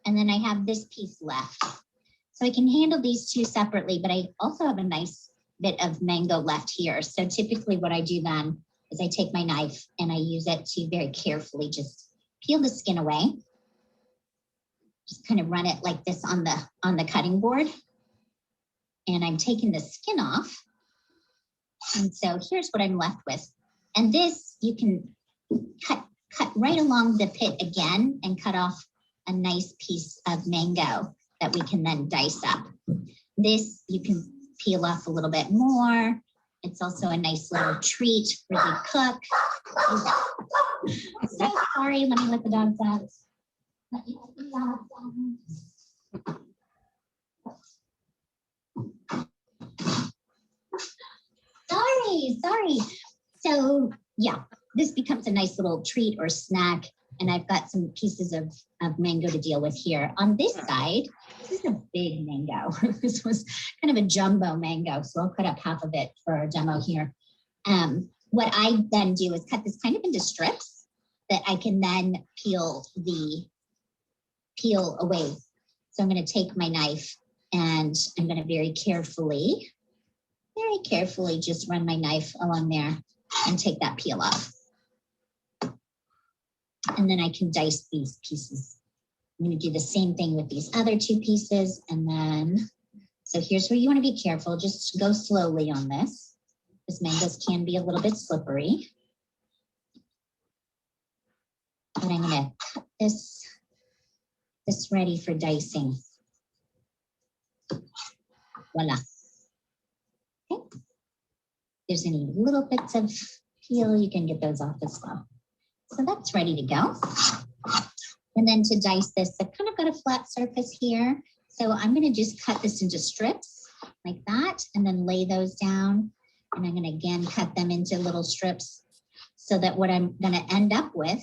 And then I have this piece left. So I can handle these two separately, but I also have a nice bit of mango left here. So typically what I do then is I take my knife and I use it to very carefully just peel the skin away. Just kind of run it like this on the cutting board. And I'm taking the skin off. And so here's what I'm left with. And this you can cut right along the pit again and cut off a nice piece of mango that we can then dice up. This you can peel off a little bit more. It's also a nice little treat for the cook. I'm so sorry, let me let the dogs out. Sorry. So yeah, this becomes a nice little treat or snack. And I've got some pieces of mango to deal with here. On this side, this is a big mango. This was kind of a jumbo mango. So I'll cut up half of it for our demo here. What I then do is cut this kind of into strips that I can then peel away. So I'm going to take my knife and I'm going to very carefully just run my knife along there and take that peel off. And then I can dice these pieces. I'm going to do the same thing with these other two pieces. And then, so here's where you want to be careful. Just go slowly on this. Because mangoes can be a little bit slippery. But I'm going to cut this ready for dicing. Voila. Okay. If there's any little bits of peel, you can get those off as well. So that's ready to go. And then to dice this, I've kind of got a flat surface here. So I'm going to just cut this into strips like that and then lay those down. And I'm going to again cut them into little strips so that what I'm going to end up with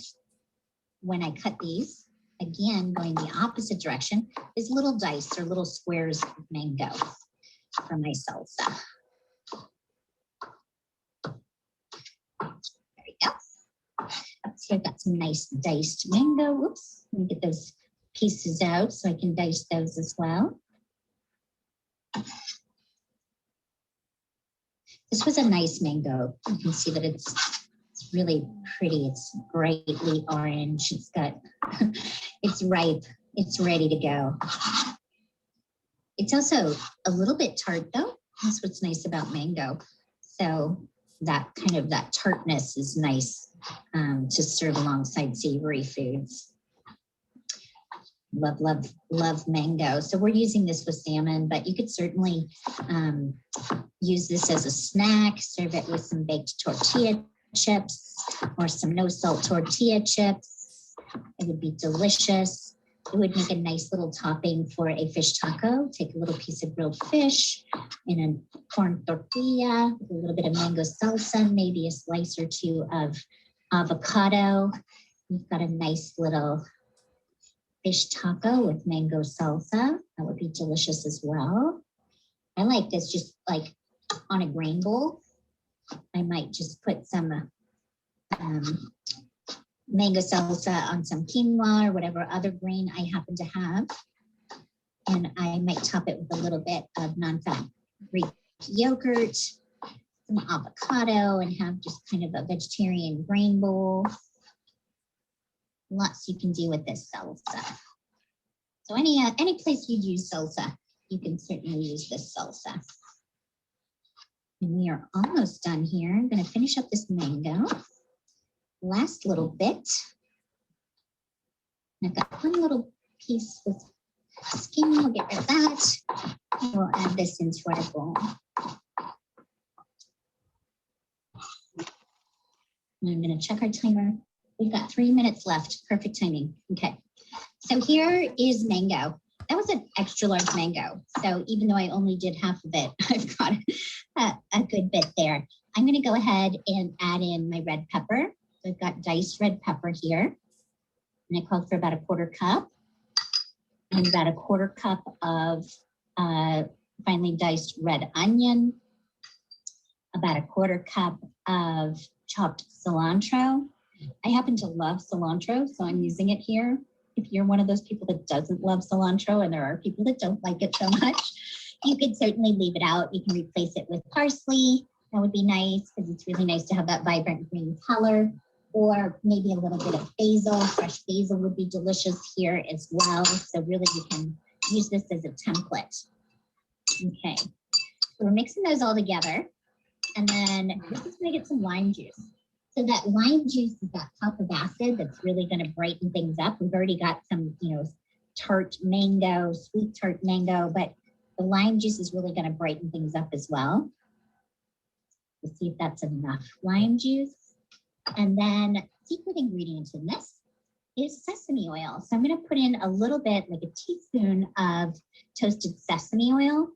when I cut these again, going the opposite direction, is little dice or little squares of mango for my salsa. There we go. So I've got some nice diced mango. Whoops, let me get those pieces out so I can dice those as well. This was a nice mango. You can see that it's really pretty. It's brightly orange. It's got, it's ripe. It's ready to go. It's also a little bit tart though. That's what's nice about mango. So that kind of, that tartness is nice to serve alongside savory foods. Love, love, love mango. So we're using this with salmon, but you could certainly use this as a snack, serve it with some baked tortilla chips or some no salt tortilla chips. It would be delicious. It would make a nice little topping for a fish taco. Take a little piece of grilled fish in a corn tortilla with a little bit of mango salsa, maybe a slice or two of avocado. You've got a nice little fish taco with mango salsa. That would be delicious as well. I like this just like on a grain bowl. I might just put some mango salsa on some quinoa or whatever other grain I happen to have. And I might top it with a little bit of non-fat Greek yogurt, some avocado, and have just kind of a vegetarian grain bowl. Lots you can do with this salsa. So any place you'd use salsa, you can certainly use this salsa. And we are almost done here. I'm going to finish up this mango. Last little bit. I've got one little piece with skin. We'll get rid of that. We'll add this into our bowl. And I'm going to check our timer. We've got 3 minutes left. Perfect timing. Okay. So here is mango. That was an extra large mango. So even though I only did half of it, I've got a good bit there. I'm going to go ahead and add in my red pepper. So I've got diced red pepper here. And I called for about a 1/4 cup. And about a 1/4 cup of finely diced red onion. About a 1/4 cup of chopped cilantro. I happen to love cilantro, so I'm using it here. If you're one of those people that doesn't love cilantro, and there are people that don't like it so much, you could certainly leave it out. You can replace it with parsley. That would be nice because it's really nice to have that vibrant green color, or maybe a little bit of basil. Fresh basil would be delicious here as well. So really you can use this as a template. Okay, so we're mixing those all together. And then this is gonna get some lime juice. So that lime juice is that pop of acid that's really going to brighten things up. We've already got some, tart mango, sweet tart mango, but the lime juice is really going to brighten things up as well. We'll see if that's enough lime juice. And then secret ingredient in this is sesame oil. So I'm going to put in a little bit, like a teaspoon of toasted sesame oil.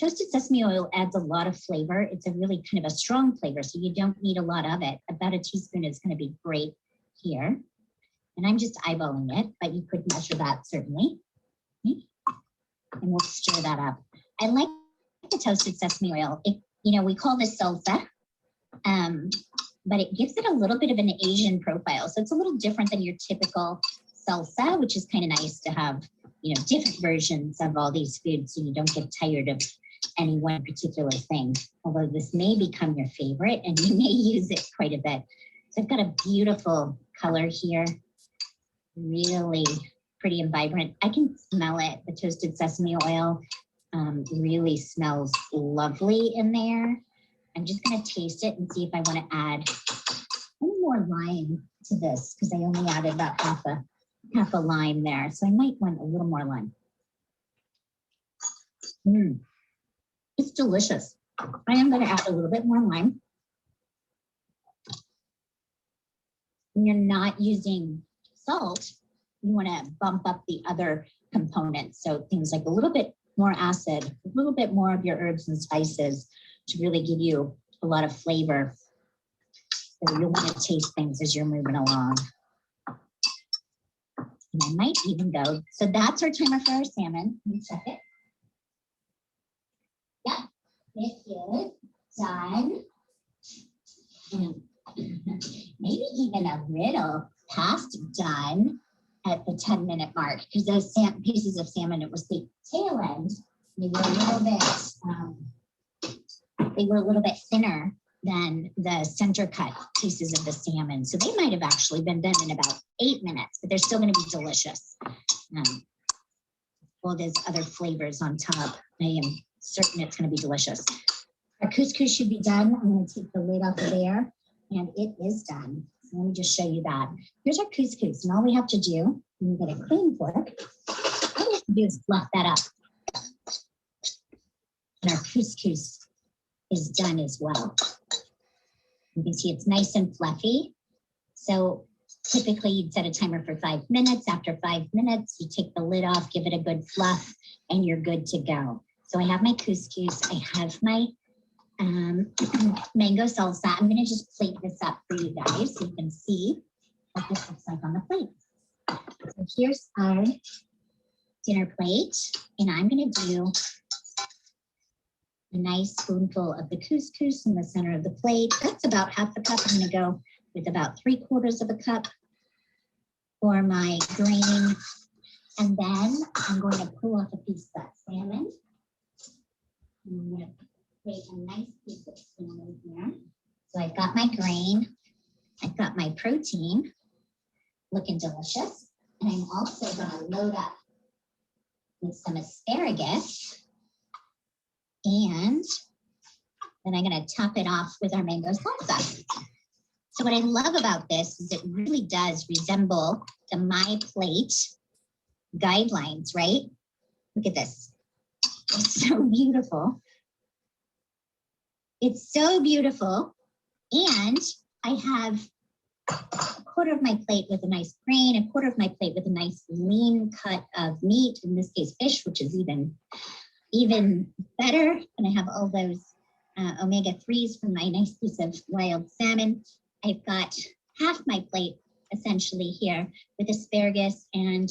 Toasted sesame oil adds a lot of flavor. It's a really kind of a strong flavor, so you don't need a lot of it. About a teaspoon is going to be great here. And I'm just eyeballing it, but you could measure that certainly. And we'll stir that up. I like the toasted sesame oil. We call this salsa, but it gives it a little bit of an Asian profile. So it's a little different than your typical salsa, which is kind of nice to have different versions of all these foods so you don't get tired of any one particular thing. Although this may become your favorite and you may use it quite a bit. So I've got a beautiful color here. Really pretty and vibrant. I can smell it. The toasted sesame oil really smells lovely in there. I'm just going to taste it and see if I want to add a little more lime to this because I only added about half a lime there. So I might want a little more lime. It's delicious. I am going to add a little bit more lime. When you're not using salt, you want to bump up the other components. So things like a little bit more acid, a little bit more of your herbs and spices to really give you a lot of flavor. So you'll want to taste things as you're moving along. And I might even go. So that's our timer for our salmon. Let me check it. Yeah, it is done. And maybe even a little past done at the 10-minute mark, because those pieces of salmon, it was the tail end. They were a little bit thinner than the center cut pieces of the salmon. So they might have actually been done in about 8 minutes, but they're still going to be delicious. All those other flavors on top. I am certain it's going to be delicious. Our couscous should be done. I'm going to take the lid off of there, and it is done. So let me just show you that. Here's our couscous, and all we have to do, when we get a clean fork, all we have to do is fluff that up. And our couscous is done as well. You can see it's nice and fluffy. So typically you'd set a timer for 5 minutes. After 5 minutes, you take the lid off, give it a good fluff, and you're good to go. So I have my couscous, I have my mango salsa. I'm gonna just plate this up for you guys so you can see what this looks like on the plate. So here's our dinner plate, and I'm gonna do a nice spoonful of the couscous in the center of the plate. That's about half a cup. I'm gonna go with about 3/4 of a cup for my grain. And then I'm going to pull off a piece of that salmon. I'm gonna create a nice piece of salmon here. So I've got my grain, I've got my protein, looking delicious. And I'm also gonna load up with some asparagus. And then I'm going to top it off with our mango salsa. So what I love about this is it really does resemble the My Plate guidelines, right? Look at this. It's so beautiful. It's so beautiful. And I have 1/4 of my plate with a nice grain, 1/4 of my plate with a nice lean cut of meat, in this case fish, which is even better. And I have all those omega-3s from my nice piece of wild salmon. I've got half my plate essentially here with asparagus and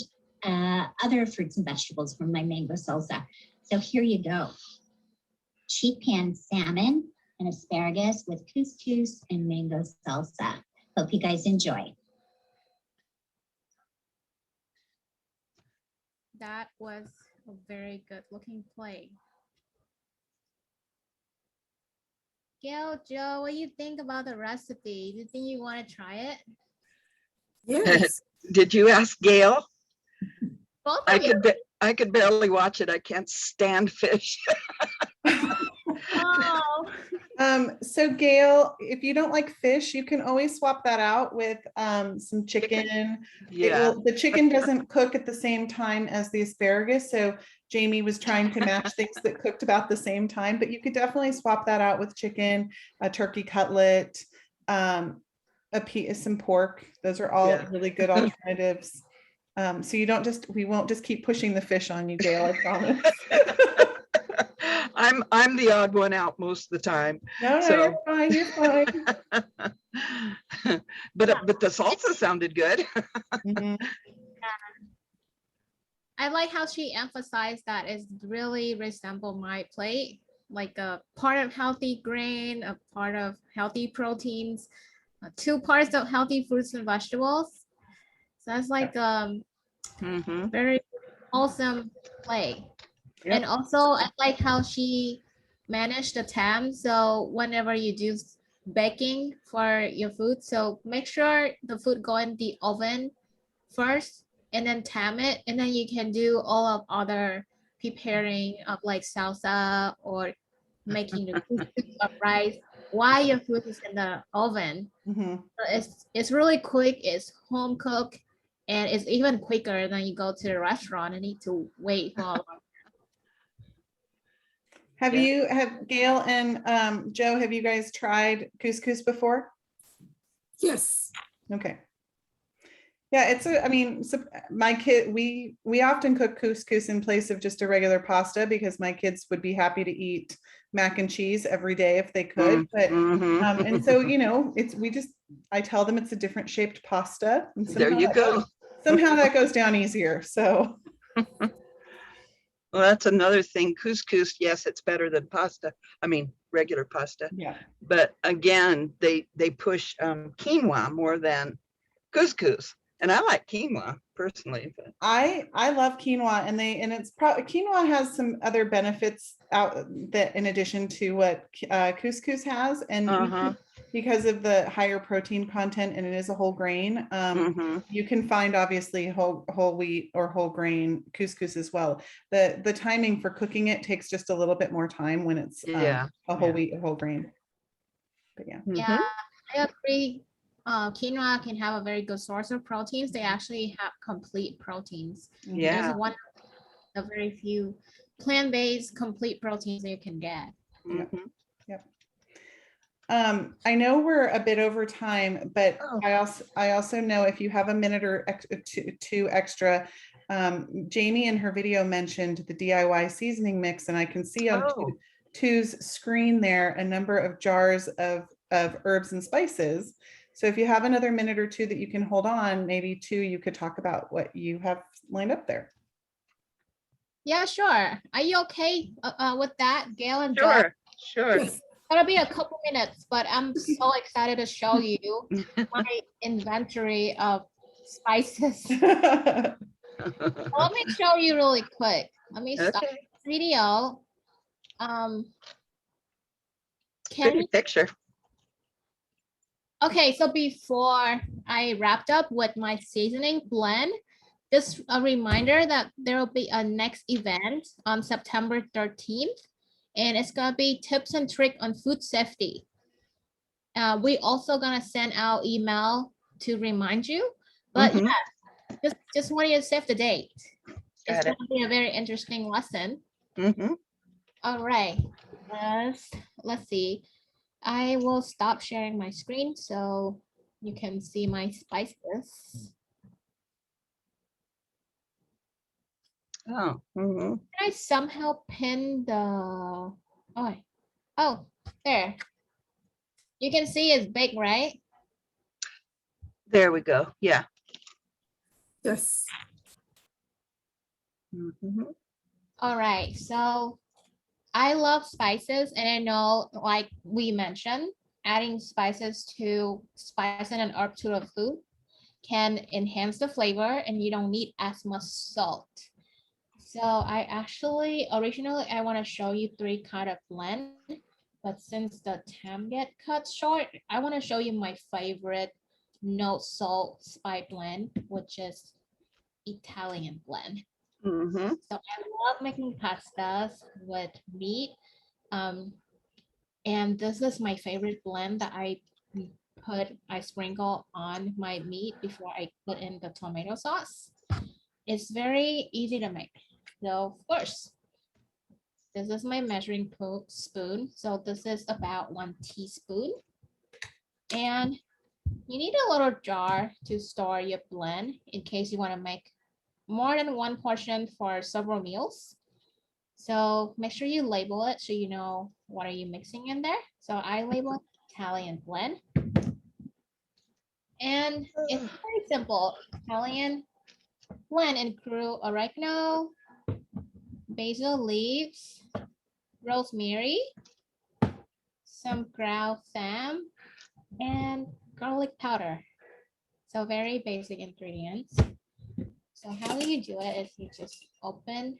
other fruits and vegetables from my mango salsa. So here you go. Sheet pan salmon and asparagus with couscous and mango salsa. Hope you guys enjoy. That was a very good looking plate. Gail, Joe, what do you think about the recipe? Do you think you want to try it? Yes. Did you ask Gail? Both of you. I could barely watch it. I can't stand fish. Oh, So Gail, if you don't like fish, you can always swap that out with some chicken. Yeah. The chicken doesn't cook at the same time as the asparagus. So Jamie was trying to match things that cooked about the same time, but you could definitely swap that out with chicken, a turkey cutlet, some pork. Those are all really good alternatives. So we won't just keep pushing the fish on you, Gail, I promise. I'm the odd one out most of the time. No, So- you're fine. But the salsa sounded good. Mhm. I like how she emphasized that it really resemble My Plate, like a part of healthy grain, a part of healthy proteins, 2 parts of healthy fruits and vegetables. So that's like Mhm. very wholesome plate. Yep. And also I like how she managed the time. So whenever you do baking for your food, so make sure the food go in the oven first and then tam it, and then you can do all of other preparing of like salsa or making the couscous or rice while your food is in the oven. Mhm. So it's really quick, it's home cooked, and it's even quicker than you go to the restaurant and need to wait for all of Have Gail and Joe, have you guys tried couscous before? Yes. Okay. Yeah, my kid, we often cook couscous in place of just a regular pasta because my kids would be happy to eat mac and cheese every day if they could. But Mhm. and so, I tell them it's a different shaped pasta. And There you somehow go. somehow that goes down easier. So Well, that's another thing. Couscous, yes, it's better than pasta. I mean, regular pasta. yeah. But again, they push quinoa more than couscous, and I like quinoa personally. But I love quinoa, and it's probably quinoa has some other benefits out that in addition to what couscous has, and because of the higher protein content, and it is a whole grain. You can find obviously whole wheat or whole grain couscous as well. The timing for cooking it takes just a little bit more time when it's a whole wheat, a whole grain. But yeah. Yeah, I agree. Quinoa can have a very good source of proteins. They actually have complete proteins. Yeah. There's one of the very few plant-based complete proteins that you can get. I know we're a bit over time, but Oh. I also know if you have a minute or two extra, Jamie in her video mentioned the DIY seasoning mix, and I can see on Tu's screen there a number of jars of herbs and spices. So if you have another minute or two that you can hold on, maybe Tu, you could talk about what you have lined up there. Yeah, sure. Are you okay with that, Gail and Sure, Josh? sure. Yes. It'll be a couple minutes, but I'm so excited to show you my inventory of spices. Let me show you really quick. Let me stop Okay. the video. Pretty picture. Okay, so before I wrapped up with my seasoning blend, just a reminder that there will be a next event on September 13th, and it's gonna be tips and tricks on food safety. We also gonna send out email to remind you, but yeah, just want you to save the date. It's gonna be a very interesting lesson. All right, let's see. I will stop sharing my screen so you can see my spices. Oh. Can I somehow pin the, oh, there. You can see it's big, right? There we go. Yeah. Yes. All right, so I love spices, and I know, like we mentioned, adding spices to spice and an herb to the food can enhance the flavor, and you don't need as much salt. So I actually, originally, I want to show you 3 kind of blend, but since the time get cut short, I want to show you my favorite no salt spice blend, which is Italian blend. So I love making pastas with meat. And this is my favorite blend that I sprinkle on my meat before I put in the tomato sauce. It's very easy to make. So first, this is my measuring spoon. So this is about 1 teaspoon. And you need a little jar to store your blend in case you want to make more than 1 portion for several meals. So make sure you label it so you know what are you mixing in there. So I label Italian blend. And it's very simple. Italian blend include oregano, basil leaves, rosemary, some ground thyme, and garlic powder. So very basic ingredients. So how you do it is you just open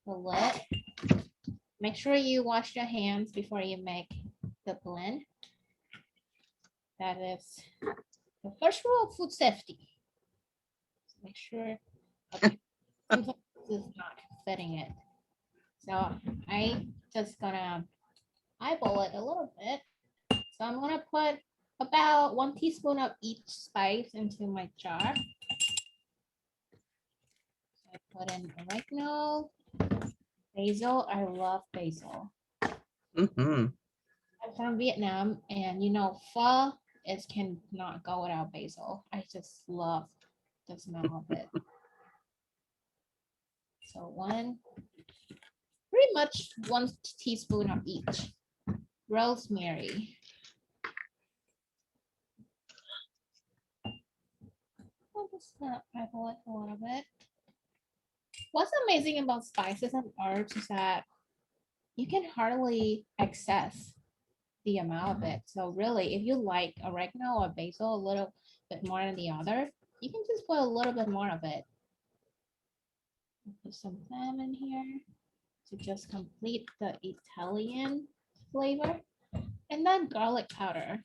the lid. Make sure you wash your hands before you make the blend. That is the first rule of food safety. Make sure this is not fitting it. So I just gonna eyeball it a little bit. So I'm gonna put about 1 teaspoon of each spice into my jar. So I put in oregano, basil. I love basil. I'm from Vietnam, and you know, pho cannot go without basil. I just love the smell of it. So pretty much 1 teaspoon of each. Rosemary. Just gonna eyeball it a little bit. What's amazing about spices and herbs is that you can hardly access the amount of it. So really, if you like oregano or basil a little bit more than the other, you can just put a little bit more of it. Put some salmon here to just complete the Italian flavor. And then garlic powder.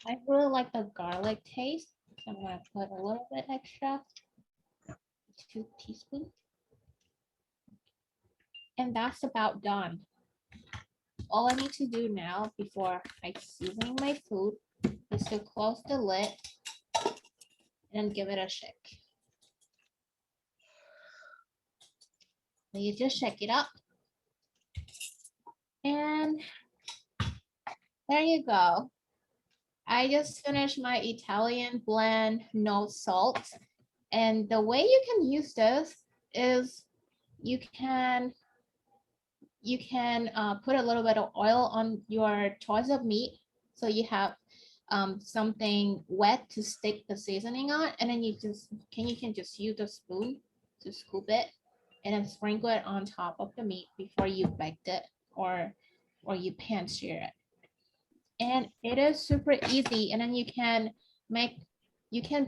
I really like the garlic taste, so I'm gonna put a little bit extra, 2 teaspoons. And that's about done. All I need to do now before I season my food is to close the lid and give it a shake. So you just shake it up. And there you go. I just finished my Italian blend, no salt. And the way you can use this is you can put a little bit of oil on your choice of meat. So you have something wet to stick the seasoning on, and then you can just use the spoon to scoop it and then sprinkle it on top of the meat before you baked it or you pan sear it. And it is super easy. And then you can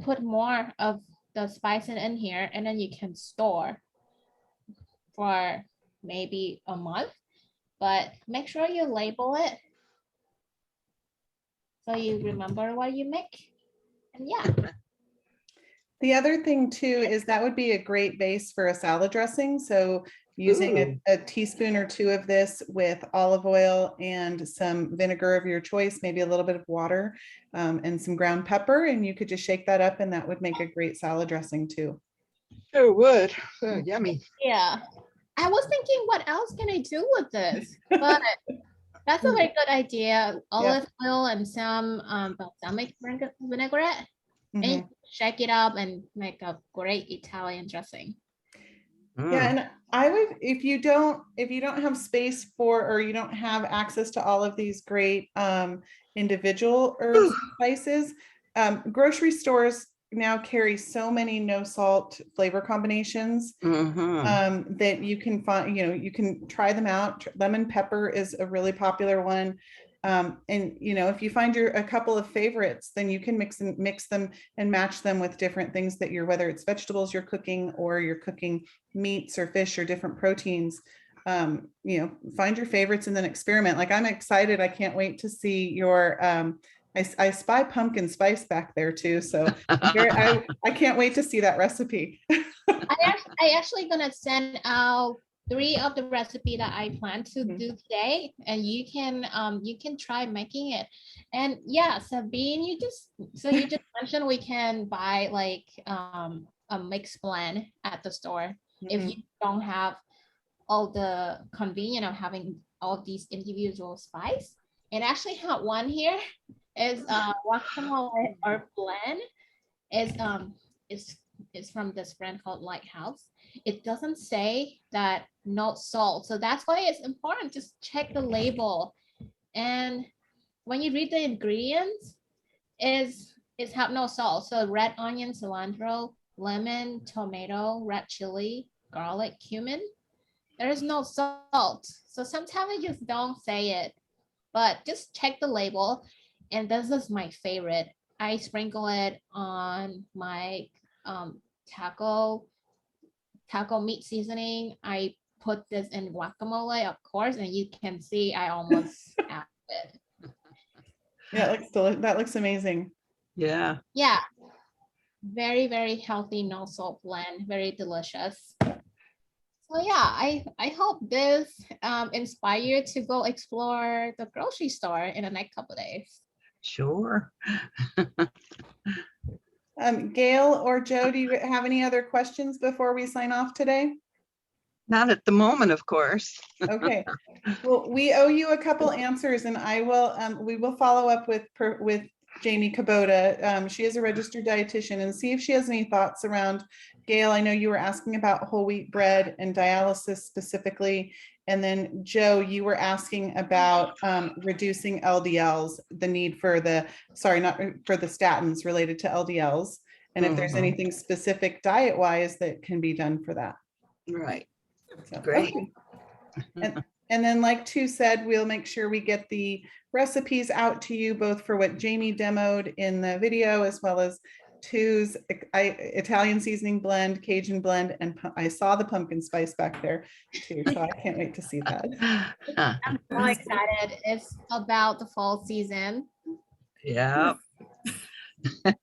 put more of the spice in here, and then you can store for maybe a month, but make sure you label it so you remember what you make. And yeah. The other thing too is that would be a great base for a salad dressing. So using a teaspoon or 2 of this with olive oil and some vinegar of your choice, maybe a little bit of water, and some ground pepper, and you could just shake that up, and that would make a great salad dressing too. Sure would. Oh, yummy. Yeah. I was thinking, what else can I do with this? But that's a very good idea. Olive oil and some balsamic vinaigrette. And you shake it up and make a great Italian dressing. Yeah, and I would, if you don't have space for, or you don't have access to all of these great individual herbs and spices, grocery stores now carry so many no salt flavor combinations that you can find, you can try them out. Lemon pepper is a really popular one. And if you find a couple of favorites, then you can mix them and match them with different things that whether it's vegetables you're cooking, or you're cooking meats or fish or different proteins. Find your favorites and then experiment. Like, I'm excited. I can't wait to see your, I spy pumpkin spice back there too. So I can't wait to see that recipe. I actually gonna send out 3 of the recipe that I plan to do today, and you can try making it. And yeah, Sabine, you just mentioned we can buy like a mixed blend at the store if you don't have all the convenience of having all these individual spice. And actually have one here is guacamole herb blend is from this brand called Lighthouse. It doesn't say that no salt, so that's why it's important. Just check the label, and when you read the ingredients, is have no salt. So red onion, cilantro, lemon, tomato, red chili, garlic, cumin. There is no salt. So sometimes I just don't say it, but just check the label. And this is my favorite. I sprinkle it on my taco meat seasoning. I put this in guacamole, of course, and you can see I almost have it. Yeah, that looks amazing. Yeah. Yeah. Very, very healthy, no salt blend, very delicious. So yeah, I hope this inspire you to go explore the grocery store in the next couple of days. Sure. Gail or Joe, do you have any other questions before we sign off today? Not at the moment, of course. Okay. Well, we owe you a couple answers, and we will follow up with Jamie Kubota. She is a registered dietitian, and see if she has any thoughts around. Gail, I know you were asking about whole wheat bread and dialysis specifically. And then Joe, you were asking about reducing LDLs, the need for not for the statins related to LDLs. And if there's Mhm. anything specific diet-wise that can be done for that. Right. So, Great. okay. And then like Tu said, we'll make sure we get the recipes out to you, both for what Jamie demoed in the video, as well as Tu's Italian seasoning blend, Cajun blend, and I saw the pumpkin spice back there too, so I can't wait to see that. I'm so excited. It's about the fall season. Yeah.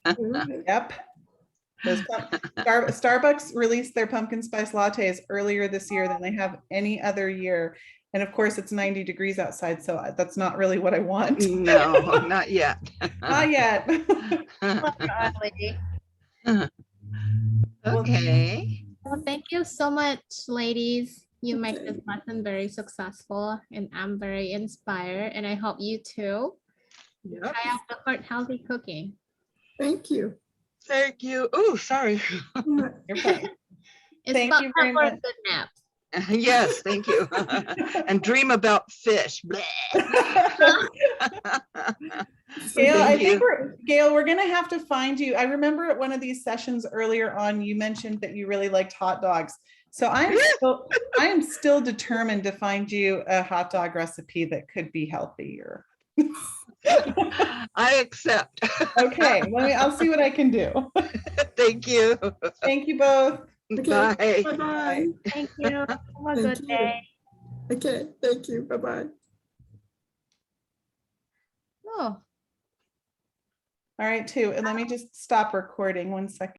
Yep. Those Starbucks released their pumpkin spice lattes earlier this year than they have any other year. And of course, it's 90 degrees outside, so that's not really what I want. No, not yet. Not yet. Okay. Well, thank you so much, ladies. You make this lesson very successful, and I'm very inspired. And I hope you too Yep. try out the heart healthy cooking. Thank you. Thank you. Oh, sorry. You're fine. It's Thank about you very time for a much. good nap. Yes, thank you. And dream about fish. Gail, Thank you. Gail, we're gonna have to find you. I remember at one of these sessions earlier on, you mentioned that you really liked hot dogs. So I am still determined to find you a hot dog recipe that could be healthier. I accept. Okay, I'll see what I can do. Thank you. Thank you both. Bye. Bye-bye. Thank you. Have a Thank good you. day. Okay, thank you. Bye-bye. Oh. All right, too. And let me just stop recording 1 second.